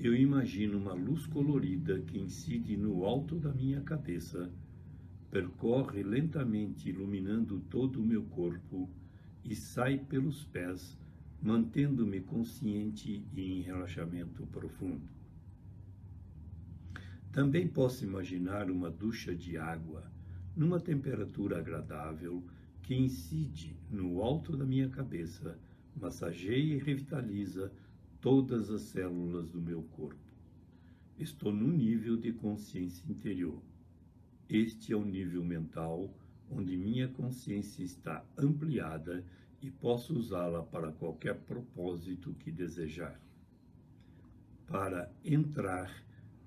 eu imagino uma luz colorida que incide no alto da minha cabeça, percorre lentamente iluminando todo o meu corpo e sai pelos pés, mantendo-me consciente e em relaxamento profundo. Também posso imaginar uma ducha de água, numa temperatura agradável, que incide no alto da minha cabeça, massageia e revitaliza todas as células do meu corpo. Estou no nível de consciência interior. Este é o nível mental onde minha consciência está ampliada e posso usá-la para qualquer propósito que desejar. Para entrar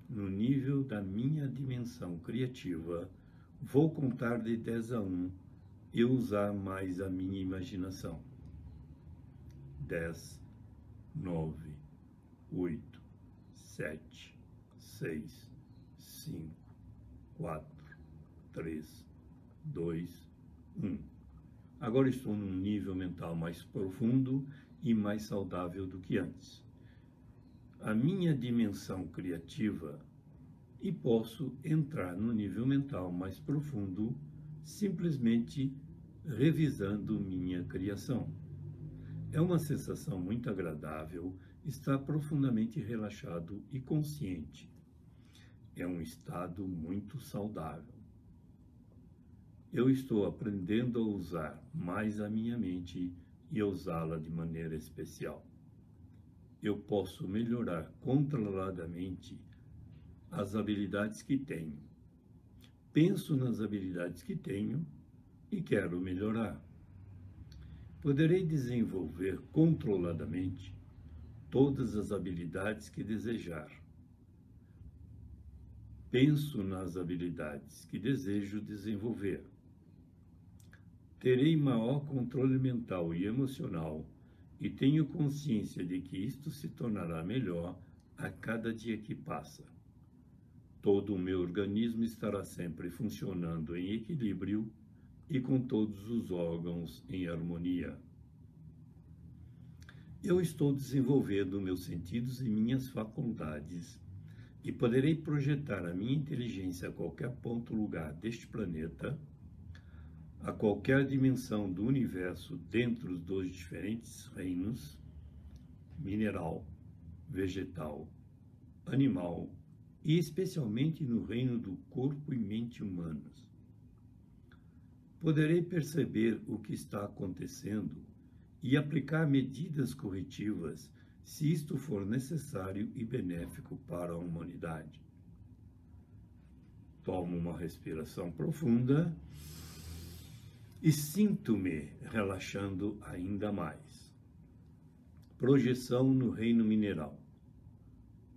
no nível da minha dimensão criativa, vou contar de 10 a 1 e usar mais a minha imaginação. 10, 9, 8, 7, 6, 5, 4, 3, 2, 1. Agora estou num nível mental mais profundo e mais saudável do que antes. A minha dimensão criativa e posso entrar no nível mental mais profundo simplesmente revisando minha criação. É uma sensação muito agradável estar profundamente relaxado e consciente. É um estado muito saudável. Eu estou aprendendo a usar mais a minha mente e a usá-la de maneira especial. Eu posso melhorar controladamente as habilidades que tenho. Penso nas habilidades que tenho e quero melhorar. Poderei desenvolver controladamente todas as habilidades que desejar. Penso nas habilidades que desejo desenvolver. Terei maior controle mental e emocional e tenho consciência de que isto se tornará melhor a cada dia que passa. Todo o meu organismo estará sempre funcionando em equilíbrio e com todos os órgãos em harmonia. Eu estou desenvolvendo meus sentidos e minhas faculdades e poderei projetar a minha inteligência a qualquer ponto ou lugar deste planeta, a qualquer dimensão do universo dentro dos diferentes reinos, mineral, vegetal, animal e especialmente no reino do corpo e mente humanos. Poderei perceber o que está acontecendo e aplicar medidas corretivas se isto for necessário e benéfico para a humanidade. Tomo uma respiração profunda e sinto-me relaxando ainda mais. Projeção no reino mineral.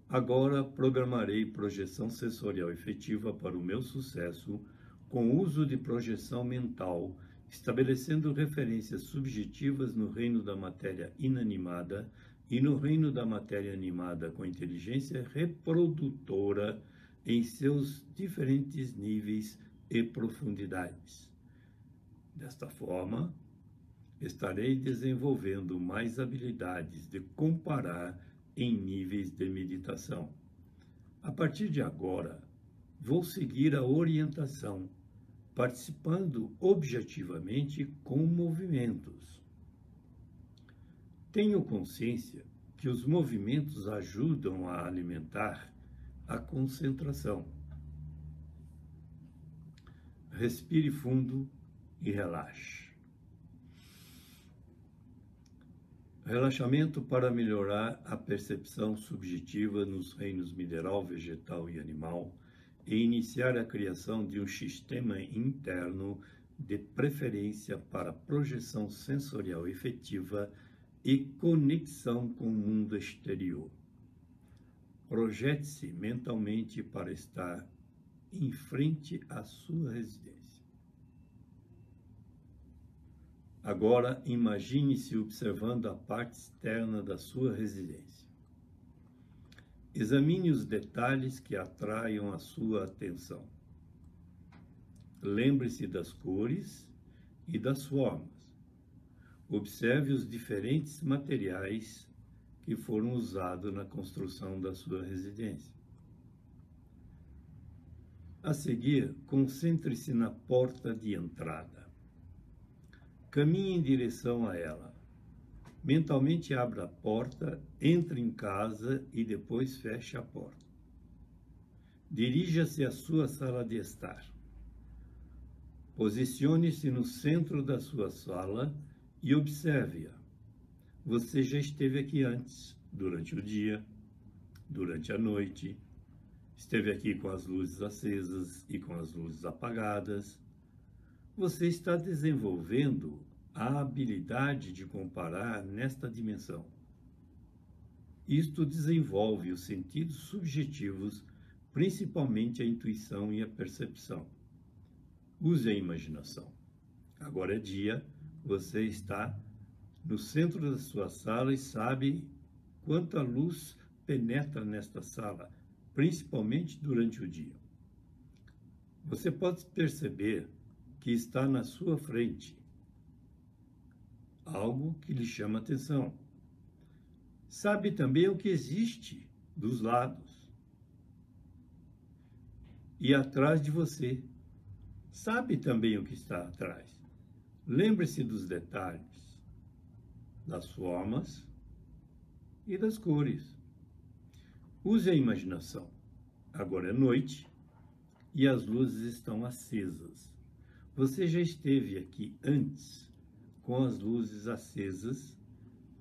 Agora programarei projeção sensorial efetiva para o meu sucesso com o uso de projeção mental, estabelecendo referências subjetivas no reino da matéria inanimada e no reino da matéria animada com inteligência reprodutora em seus diferentes níveis e profundidades. Desta forma, estarei desenvolvendo mais habilidades de comparar em níveis de meditação. A partir de agora, vou seguir a orientação, participando objetivamente com movimentos. Tenho consciência que os movimentos ajudam a alimentar a concentração. Respire fundo e relaxe. Relaxamento para melhorar a percepção subjetiva nos reinos mineral, vegetal e animal e iniciar a criação de um sistema interno de preferência para projeção sensorial efetiva e conexão com o mundo exterior. Projete-se mentalmente para estar em frente à sua residência. Agora, imagine-se observando a parte externa da sua residência. Examine os detalhes que atraiam a sua atenção. Lembre-se das cores e das formas. Observe os diferentes materiais que foram usados na construção da sua residência. A seguir, concentre-se na porta de entrada. Caminhe em direção a ela. Mentalmente abra a porta, entre em casa e depois feche a porta. Dirija-se à sua sala de estar. Posicione-se no centro da sua sala e observe-a. Você já esteve aqui antes, durante o dia, durante a noite. Esteve aqui com as luzes acesas e com as luzes apagadas. Você está desenvolvendo a habilidade de comparar nesta dimensão. Isto desenvolve os sentidos subjetivos, principalmente a intuição e a percepção. Use a imaginação. Agora é dia, você está no centro da sua sala e sabe quanta luz penetra nesta sala, principalmente durante o dia. Você pode perceber que está na sua frente algo que lhe chama atenção. Sabe também o que existe dos lados e atrás de você. Sabe também o que está atrás. Lembre-se dos detalhes, das formas e das cores. Use a imaginação. Agora é noite e as luzes estão acesas. Você já esteve aqui antes com as luzes acesas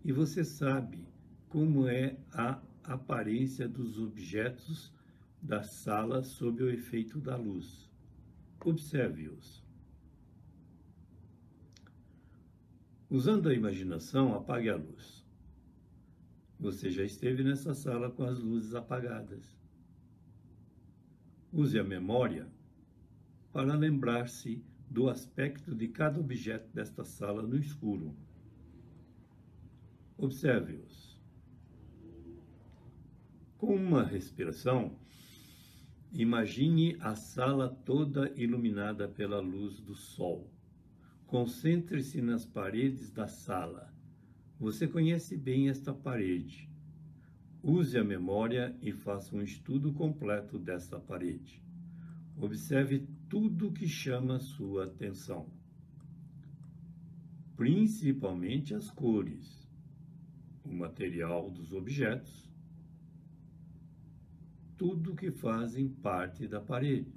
e você sabe como é a aparência dos objetos da sala sob o efeito da luz. Observe-os. Usando a imaginação, apague a luz. Você já esteve nessa sala com as luzes apagadas. Use a memória para lembrar-se do aspecto de cada objeto desta sala no escuro. Observe-os. Com uma respiração, imagine a sala toda iluminada pela luz do sol. Concentre-se nas paredes da sala. Você conhece bem esta parede. Use a memória e faça um estudo completo desta parede. Observe tudo que chama sua atenção, principalmente as cores, o material dos objetos, tudo que fazem parte da parede.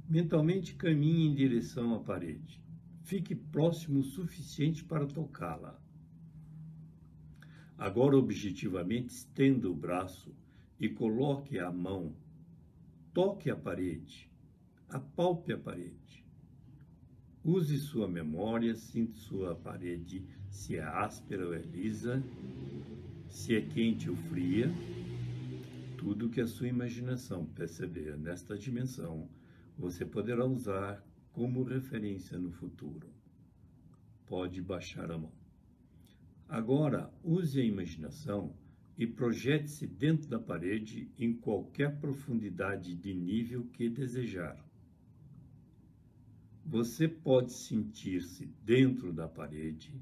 Mentalmente caminhe em direção à parede. Fique próximo o suficiente para tocá-la. Agora, objetivamente, estenda o braço e coloque a mão. Toque a parede. Apalpe a parede. Use sua memória, sinta sua parede, se é áspera ou é lisa, se é quente ou fria. Tudo que a sua imaginação perceber nesta dimensão, você poderá usar como referência no futuro. Pode baixar a mão. Agora, use a imaginação e projete-se dentro da parede em qualquer profundidade de nível que desejar. Você pode sentir-se dentro da parede,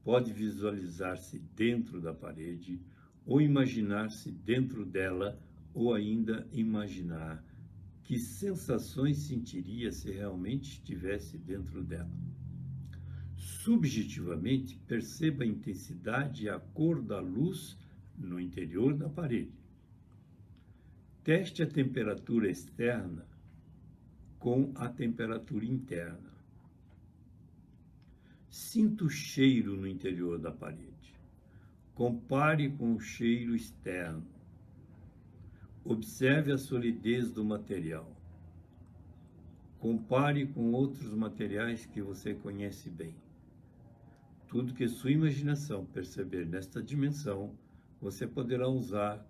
pode visualizar-se dentro da parede, ou imaginar-se dentro dela, ou ainda imaginar que sensações sentiria se realmente estivesse dentro dela. Subjetivamente, perceba a intensidade e a cor da luz no interior da parede. Teste a temperatura externa com a temperatura interna. Sinta o cheiro no interior da parede. Compare com o cheiro externo. Observe a solidez do material. Compare com outros materiais que você conhece bem. Tudo que sua imaginação perceber nesta dimensão, você poderá usar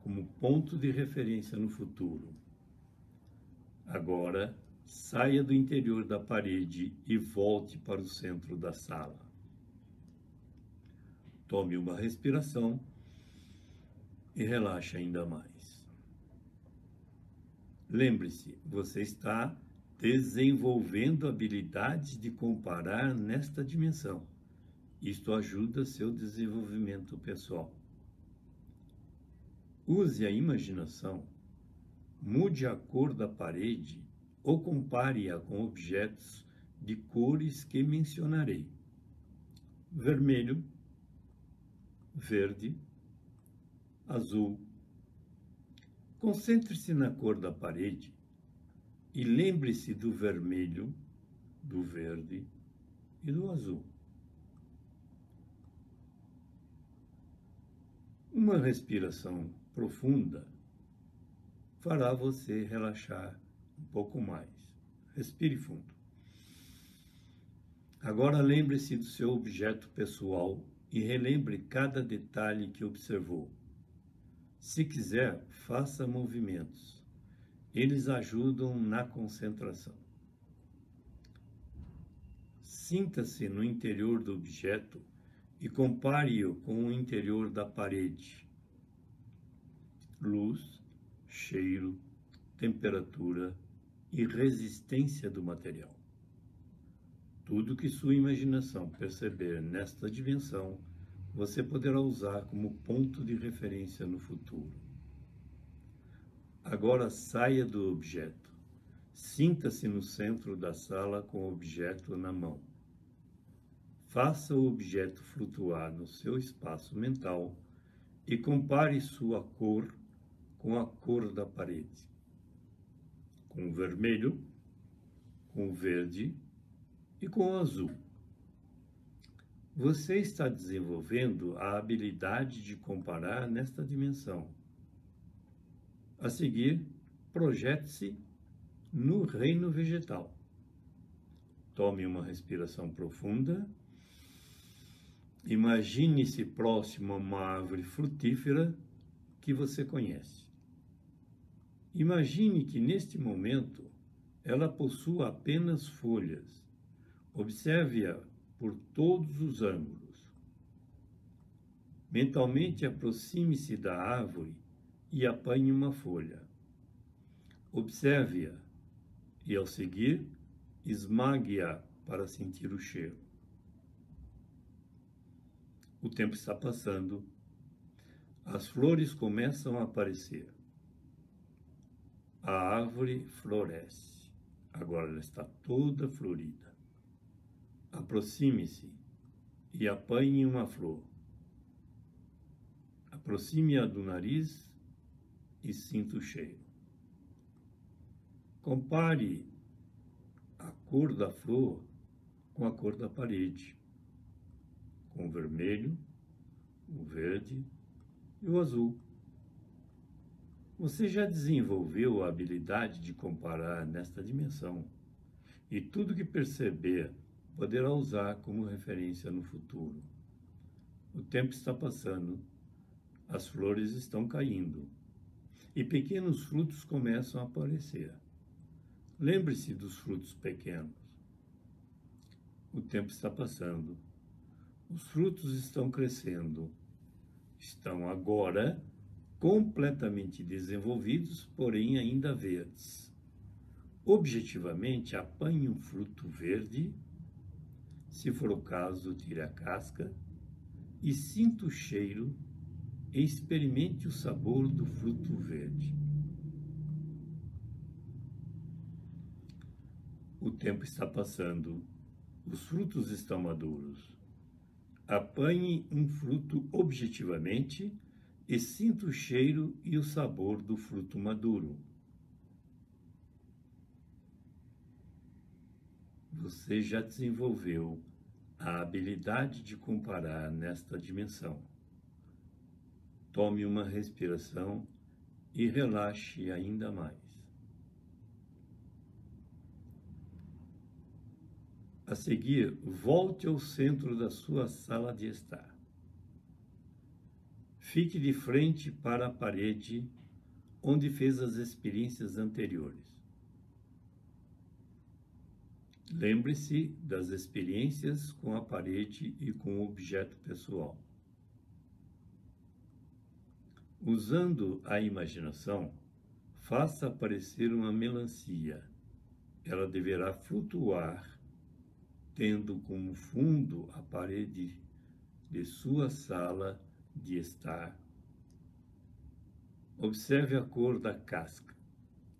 como ponto de referência no futuro. Agora, saia do interior da parede e volte para o centro da sala. Tome uma respiração e relaxe ainda mais. Lembre-se, você está desenvolvendo habilidades de comparar nesta dimensão. Isto ajuda seu desenvolvimento pessoal. Use a imaginação, mude a cor da parede ou compare-a com objetos de cores que mencionarei: vermelho, verde, azul. Concentre-se na cor da parede e lembre-se do vermelho, do verde e do azul. Uma respiração profunda fará você relaxar um pouco mais. Respire fundo. Agora lembre-se do seu objeto pessoal e relembre cada detalhe que observou. Se quiser, faça movimentos. Eles ajudam na concentração. Sinta-se no interior do objeto e compare-o com o interior da parede. Luz, cheiro, temperatura e resistência do material. Tudo que sua imaginação perceber nesta dimensão, você poderá usar como ponto de referência no futuro. Agora saia do objeto. Sinta-se no centro da sala com o objeto na mão. Faça o objeto flutuar no seu espaço mental e compare sua cor com a cor da parede. Com o vermelho, com o verde e com o azul. Você está desenvolvendo a habilidade de comparar nesta dimensão. A seguir, projete-se no reino vegetal. Tome uma respiração profunda. Imagine-se próximo a uma árvore frutífera que você conhece. Imagine que neste momento ela possua apenas folhas. Observe-a por todos os ângulos. Mentalmente aproxime-se da árvore e apanhe uma folha. Observe-a e, ao seguir, esmague-a para sentir o cheiro. O tempo está passando. As flores começam a aparecer. A árvore floresce. Agora ela está toda florida. Aproxime-se e apanhe uma flor. Aproxime-a do nariz e sinta o cheiro. Compare a cor da flor com a cor da parede, com o vermelho, o verde e o azul. Você já desenvolveu a habilidade de comparar nesta dimensão e tudo que perceber poderá usar como referência no futuro. O tempo está passando, as flores estão caindo e pequenos frutos começam a aparecer. Lembre-se dos frutos pequenos. O tempo está passando, os frutos estão crescendo, estão agora completamente desenvolvidos, porém ainda verdes. Objetivamente, apanhe um fruto verde. Se for o caso, tire a casca e sinta o cheiro e experimente o sabor do fruto verde. O tempo está passando, os frutos estão maduros. Apanhe um fruto objetivamente e sinta o cheiro e o sabor do fruto maduro. Você já desenvolveu a habilidade de comparar nesta dimensão. Tome uma respiração e relaxe ainda mais. A seguir, volte ao centro da sua sala de estar. Fique de frente para a parede onde fez as experiências anteriores. Lembre-se das experiências com a parede e com o objeto pessoal. Usando a imaginação, faça aparecer uma melancia. Ela deverá flutuar, tendo como fundo a parede de sua sala de estar. Observe a cor da casca.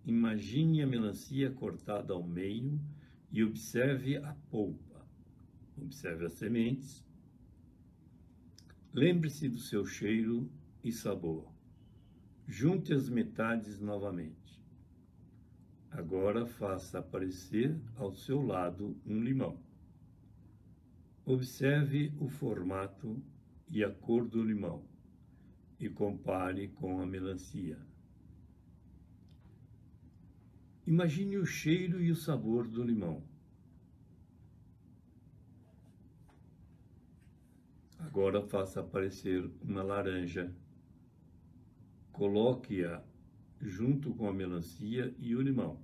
Imagine a melancia cortada ao meio e observe a polpa. Observe as sementes. Lembre-se do seu cheiro e sabor. Junte as metades novamente. Agora Agora faça aparecer ao seu lado um limão. Observe o formato e a cor do limão e compare com a melancia. Imagine o cheiro e o sabor do limão. Agora faça aparecer uma laranja. Coloque-a junto com a melancia e o limão.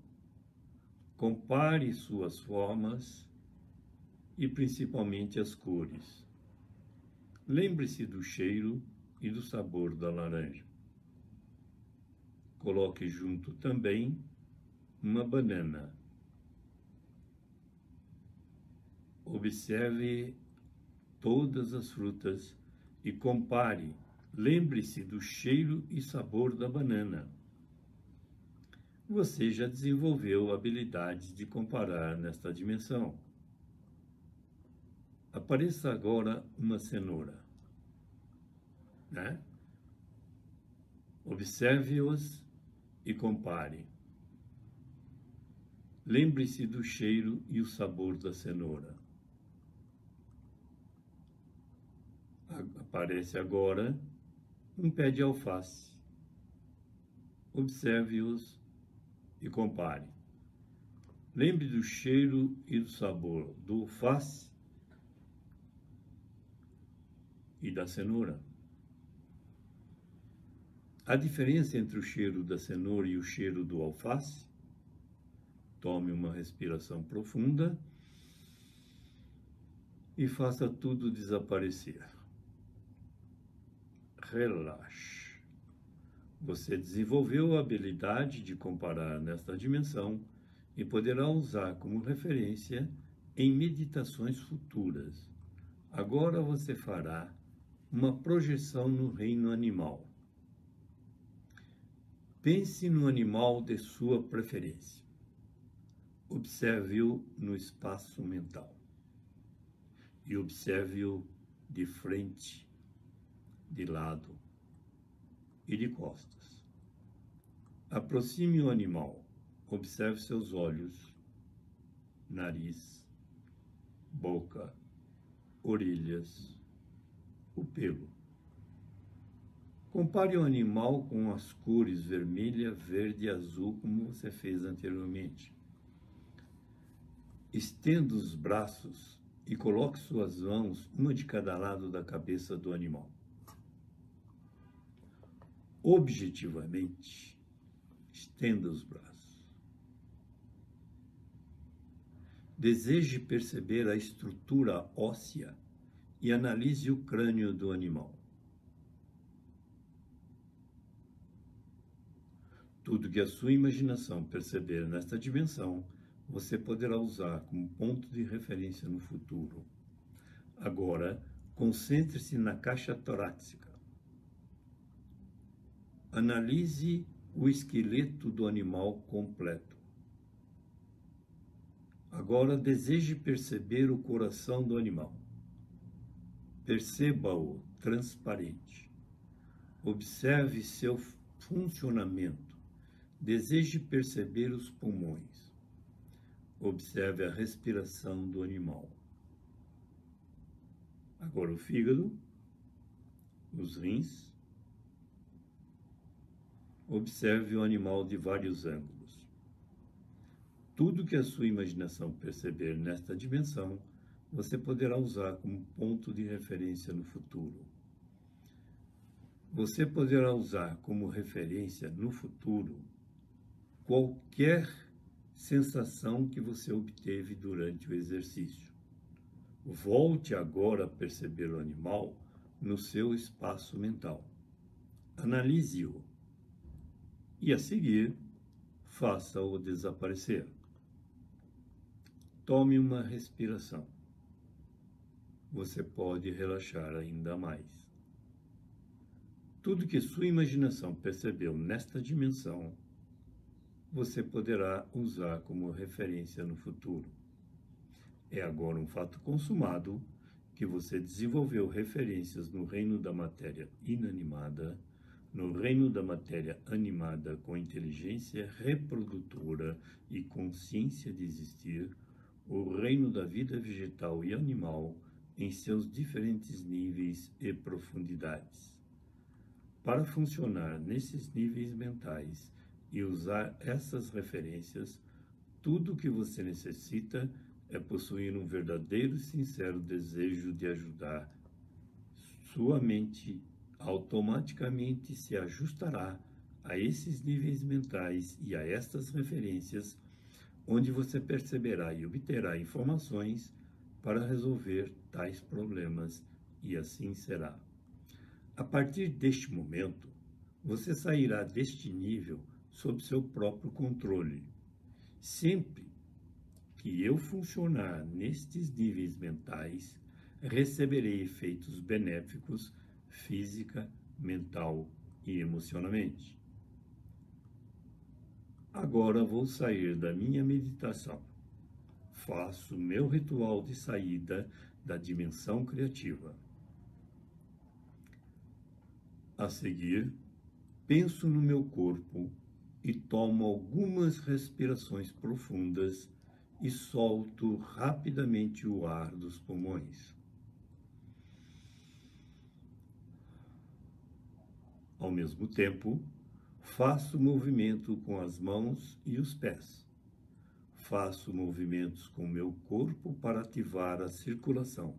Compare suas formas e principalmente as cores. Lembre-se do cheiro e do sabor da laranja. Coloque junto também uma banana. Observe todas as frutas e compare. Lembre-se do cheiro e sabor da banana. Você já desenvolveu habilidades de comparar nesta dimensão. Apareça agora uma cenoura, né? Observe-os e compare. Lembre-se do cheiro e o sabor da cenoura. Aparece agora um pé de alface. Observe-os e compare. Lembre do cheiro e do sabor do alface e da cenoura. A diferença entre o cheiro da cenoura e o cheiro do alface? Tome uma respiração profunda e faça tudo desaparecer. Relaxe. Você desenvolveu a habilidade de comparar nesta dimensão e poderá usar como referência em meditações futuras. Agora você fará uma projeção no reino animal. Pense no animal de sua preferência. Observe-o no espaço mental. E observe-o de frente, de lado e de costas. Aproxime o animal. Observe seus olhos, nariz, boca, orelhas, o pelo. Compare o animal com as cores vermelha, verde e azul, como você fez anteriormente. Estenda os braços e coloque suas mãos, uma de cada lado da cabeça do animal. Objetivamente, estenda os braços. Deseje perceber a estrutura óssea e analise o crânio do animal. Tudo que a sua imaginação perceber nesta dimensão, você poderá usar como ponto de referência no futuro. Agora, concentre-se na caixa torácica. Analise o esqueleto do animal completo. Agora, deseje perceber o coração do animal. Perceba-o transparente. Observe seu funcionamento. Deseje perceber os pulmões. Observe a respiração do animal. Agora o fígado, os rins. Observe o animal de vários ângulos. Tudo que a sua imaginação perceber nesta dimensão, você poderá usar como ponto de referência no futuro. Você poderá usar como referência no futuro qualquer sensação que você obteve durante o exercício. Volte agora a perceber o animal no seu espaço mental. Analise-o e, a seguir, faça-o desaparecer. Tome uma respiração. Você pode relaxar ainda mais. Tudo que sua imaginação percebeu nesta dimensão, você poderá usar como referência no futuro. É agora um fato consumado que você desenvolveu referências no reino da matéria inanimada, no reino da matéria animada com inteligência reprodutora e consciência de existir, o reino da vida vegetal e animal em seus diferentes níveis e profundidades. Para funcionar nesses níveis mentais e usar essas referências, tudo o que você necessita é possuir um verdadeiro e sincero desejo de ajudar. Sua mente automaticamente se ajustará a esses níveis mentais e a estas referências, onde você perceberá e obterá informações para resolver tais problemas, e assim será. A partir deste momento, você sairá deste nível sob seu próprio controle. Sempre que eu funcionar nestes níveis mentais, receberei efeitos benéficos física, mental e emocionalmente. Agora vou sair da minha meditação. Faço meu ritual de saída da dimensão criativa. A seguir, penso no meu corpo e tomo algumas respirações profundas e solto rapidamente o ar dos pulmões. Ao mesmo tempo, faço movimento com as mãos e os pés. Faço movimentos com meu corpo para ativar a circulação.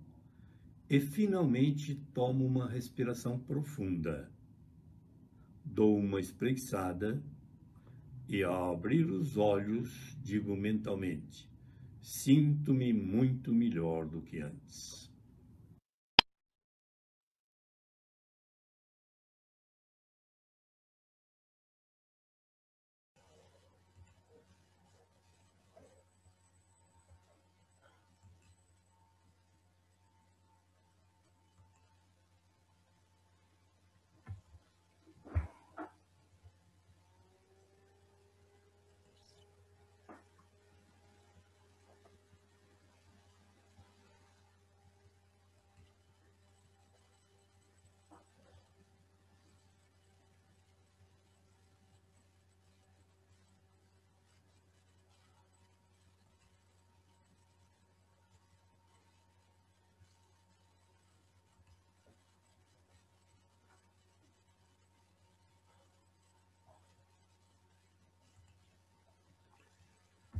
E finalmente tomo uma respiração profunda. Dou uma espreguiçada e, ao abrir os olhos, digo mentalmente: sinto-me muito melhor do que antes.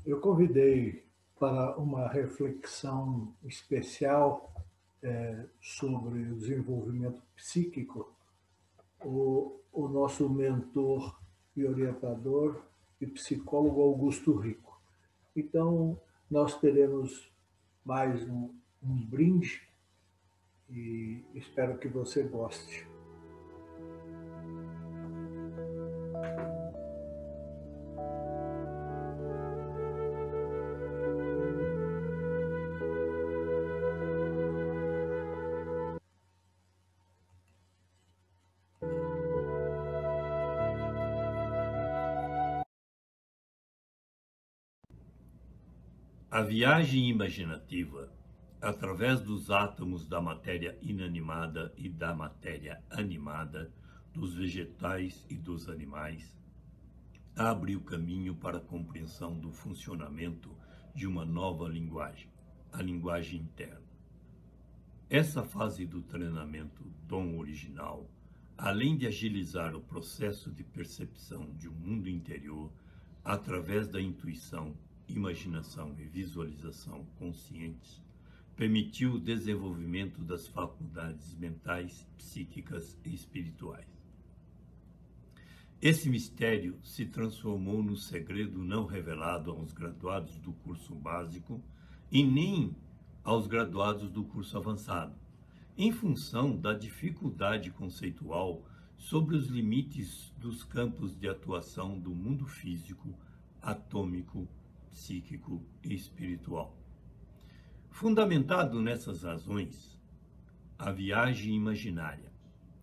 Eu convidei para uma reflexão especial sobre o desenvolvimento psíquico o nosso mentor e orientador e psicólogo Augusto Rico. Então, nós teremos mais um brinde e espero que você goste. A viagem imaginativa, através dos átomos da matéria inanimada e da matéria animada, dos vegetais e dos animais, abre o caminho para a compreensão do funcionamento de uma nova linguagem, a linguagem interna. Essa fase do treinamento dom original, além de agilizar o processo de percepção de um mundo interior através da intuição, imaginação e visualização conscientes, permitiu o desenvolvimento das faculdades mentais, psíquicas e espirituais. Esse mistério se transformou no segredo não revelado aos graduados do curso básico e nem aos graduados do curso avançado, em função da dificuldade conceitual sobre os limites dos campos de atuação do mundo físico, atômico, psíquico e espiritual. Fundamentado nessas razões, a viagem imaginária,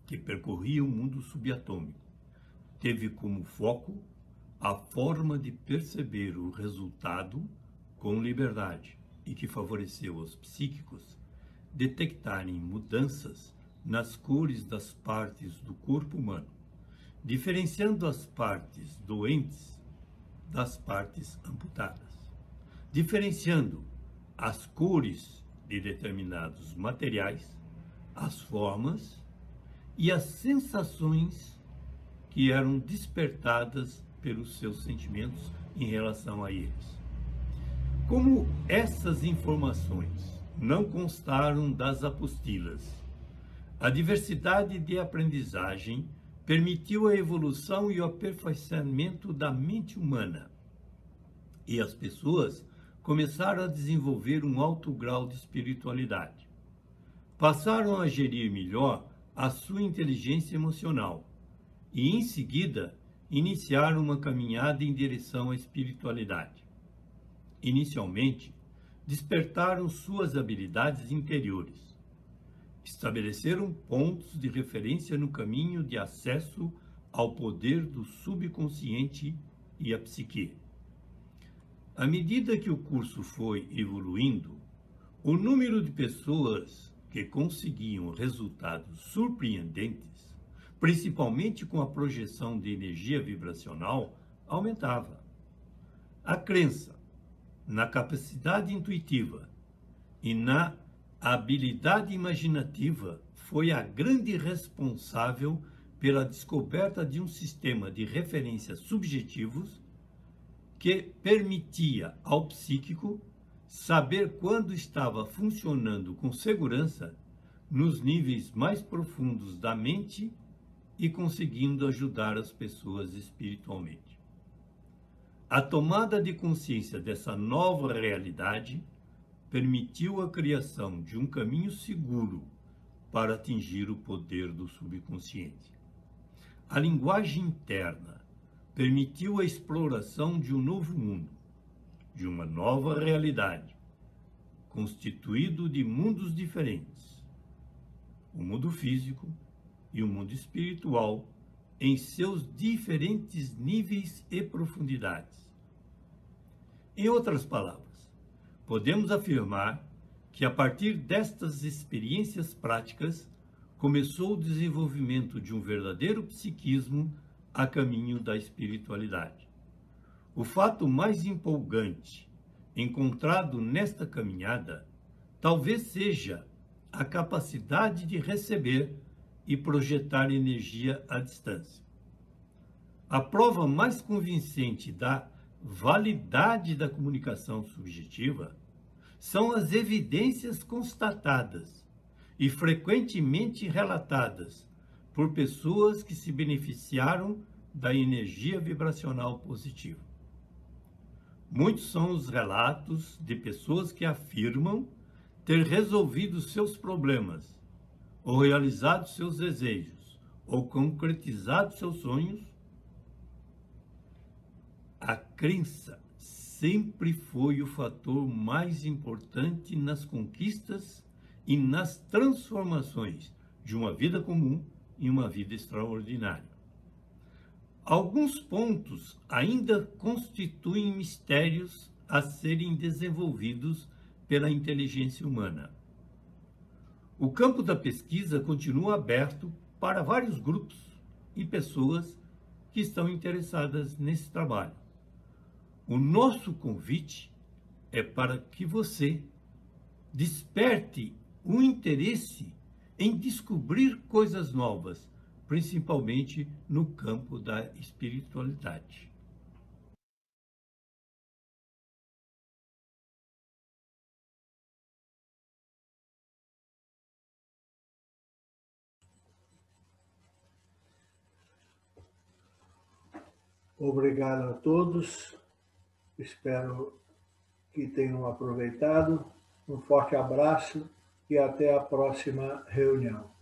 que percorria o mundo subatômico, teve como foco a forma de perceber o resultado com liberdade e que favoreceu aos psíquicos detectarem mudanças nas cores das partes do corpo humano, diferenciando as partes doentes das partes amputadas, diferenciando as cores de determinados materiais, as formas e as sensações que eram despertadas pelos seus sentimentos em relação a eles. Como essas informações não constaram das apostilas, a diversidade de aprendizagem permitiu a evolução e o aperfeiçoamento da mente humana, e as pessoas começaram a desenvolver um alto grau de espiritualidade. Passaram a gerir melhor a sua inteligência emocional e, em seguida, iniciaram uma caminhada em direção à espiritualidade. Inicialmente, despertaram suas habilidades interiores. Estabeleceram pontos de referência no caminho de acesso ao poder do subconsciente e à psique. À medida que o curso foi evoluindo, o número de pessoas que conseguiam resultados surpreendentes, principalmente com a projeção de energia vibracional, aumentava. A crença na capacidade intuitiva e na habilidade imaginativa foi a grande responsável pela descoberta de um sistema de referências subjetivos que permitia ao psíquico saber quando estava funcionando com segurança nos níveis mais profundos da mente e conseguindo ajudar as pessoas espiritualmente. A tomada de consciência dessa nova realidade permitiu a criação de um caminho seguro para atingir o poder do subconsciente. A linguagem interna permitiu a exploração de um novo mundo, de uma nova realidade, constituído de mundos diferentes, o mundo físico e o mundo espiritual, em seus diferentes níveis e profundidades. Em outras palavras, podemos afirmar que a partir destas experiências práticas começou o desenvolvimento de um verdadeiro psiquismo a caminho da espiritualidade. O fato mais empolgante encontrado nesta caminhada talvez seja a capacidade de receber e projetar energia à distância. A prova mais convincente da validade da comunicação subjetiva são as evidências constatadas e frequentemente relatadas por pessoas que se beneficiaram da energia vibracional positiva. Muitos são os relatos de pessoas que afirmam ter resolvido seus problemas, ou realizado seus desejos, ou concretizado seus sonhos. A crença sempre foi o fator mais importante nas conquistas e nas transformações de uma vida comum em uma vida extraordinária. Alguns pontos ainda constituem mistérios a serem desenvolvidos pela inteligência humana. O campo da pesquisa continua aberto para vários grupos e pessoas que estão interessadas nesse trabalho. O nosso convite é para que você desperte o interesse em descobrir coisas novas, principalmente no campo da espiritualidade. Obrigado a todos. Espero que tenham aproveitado. Um forte abraço e até a próxima reunião.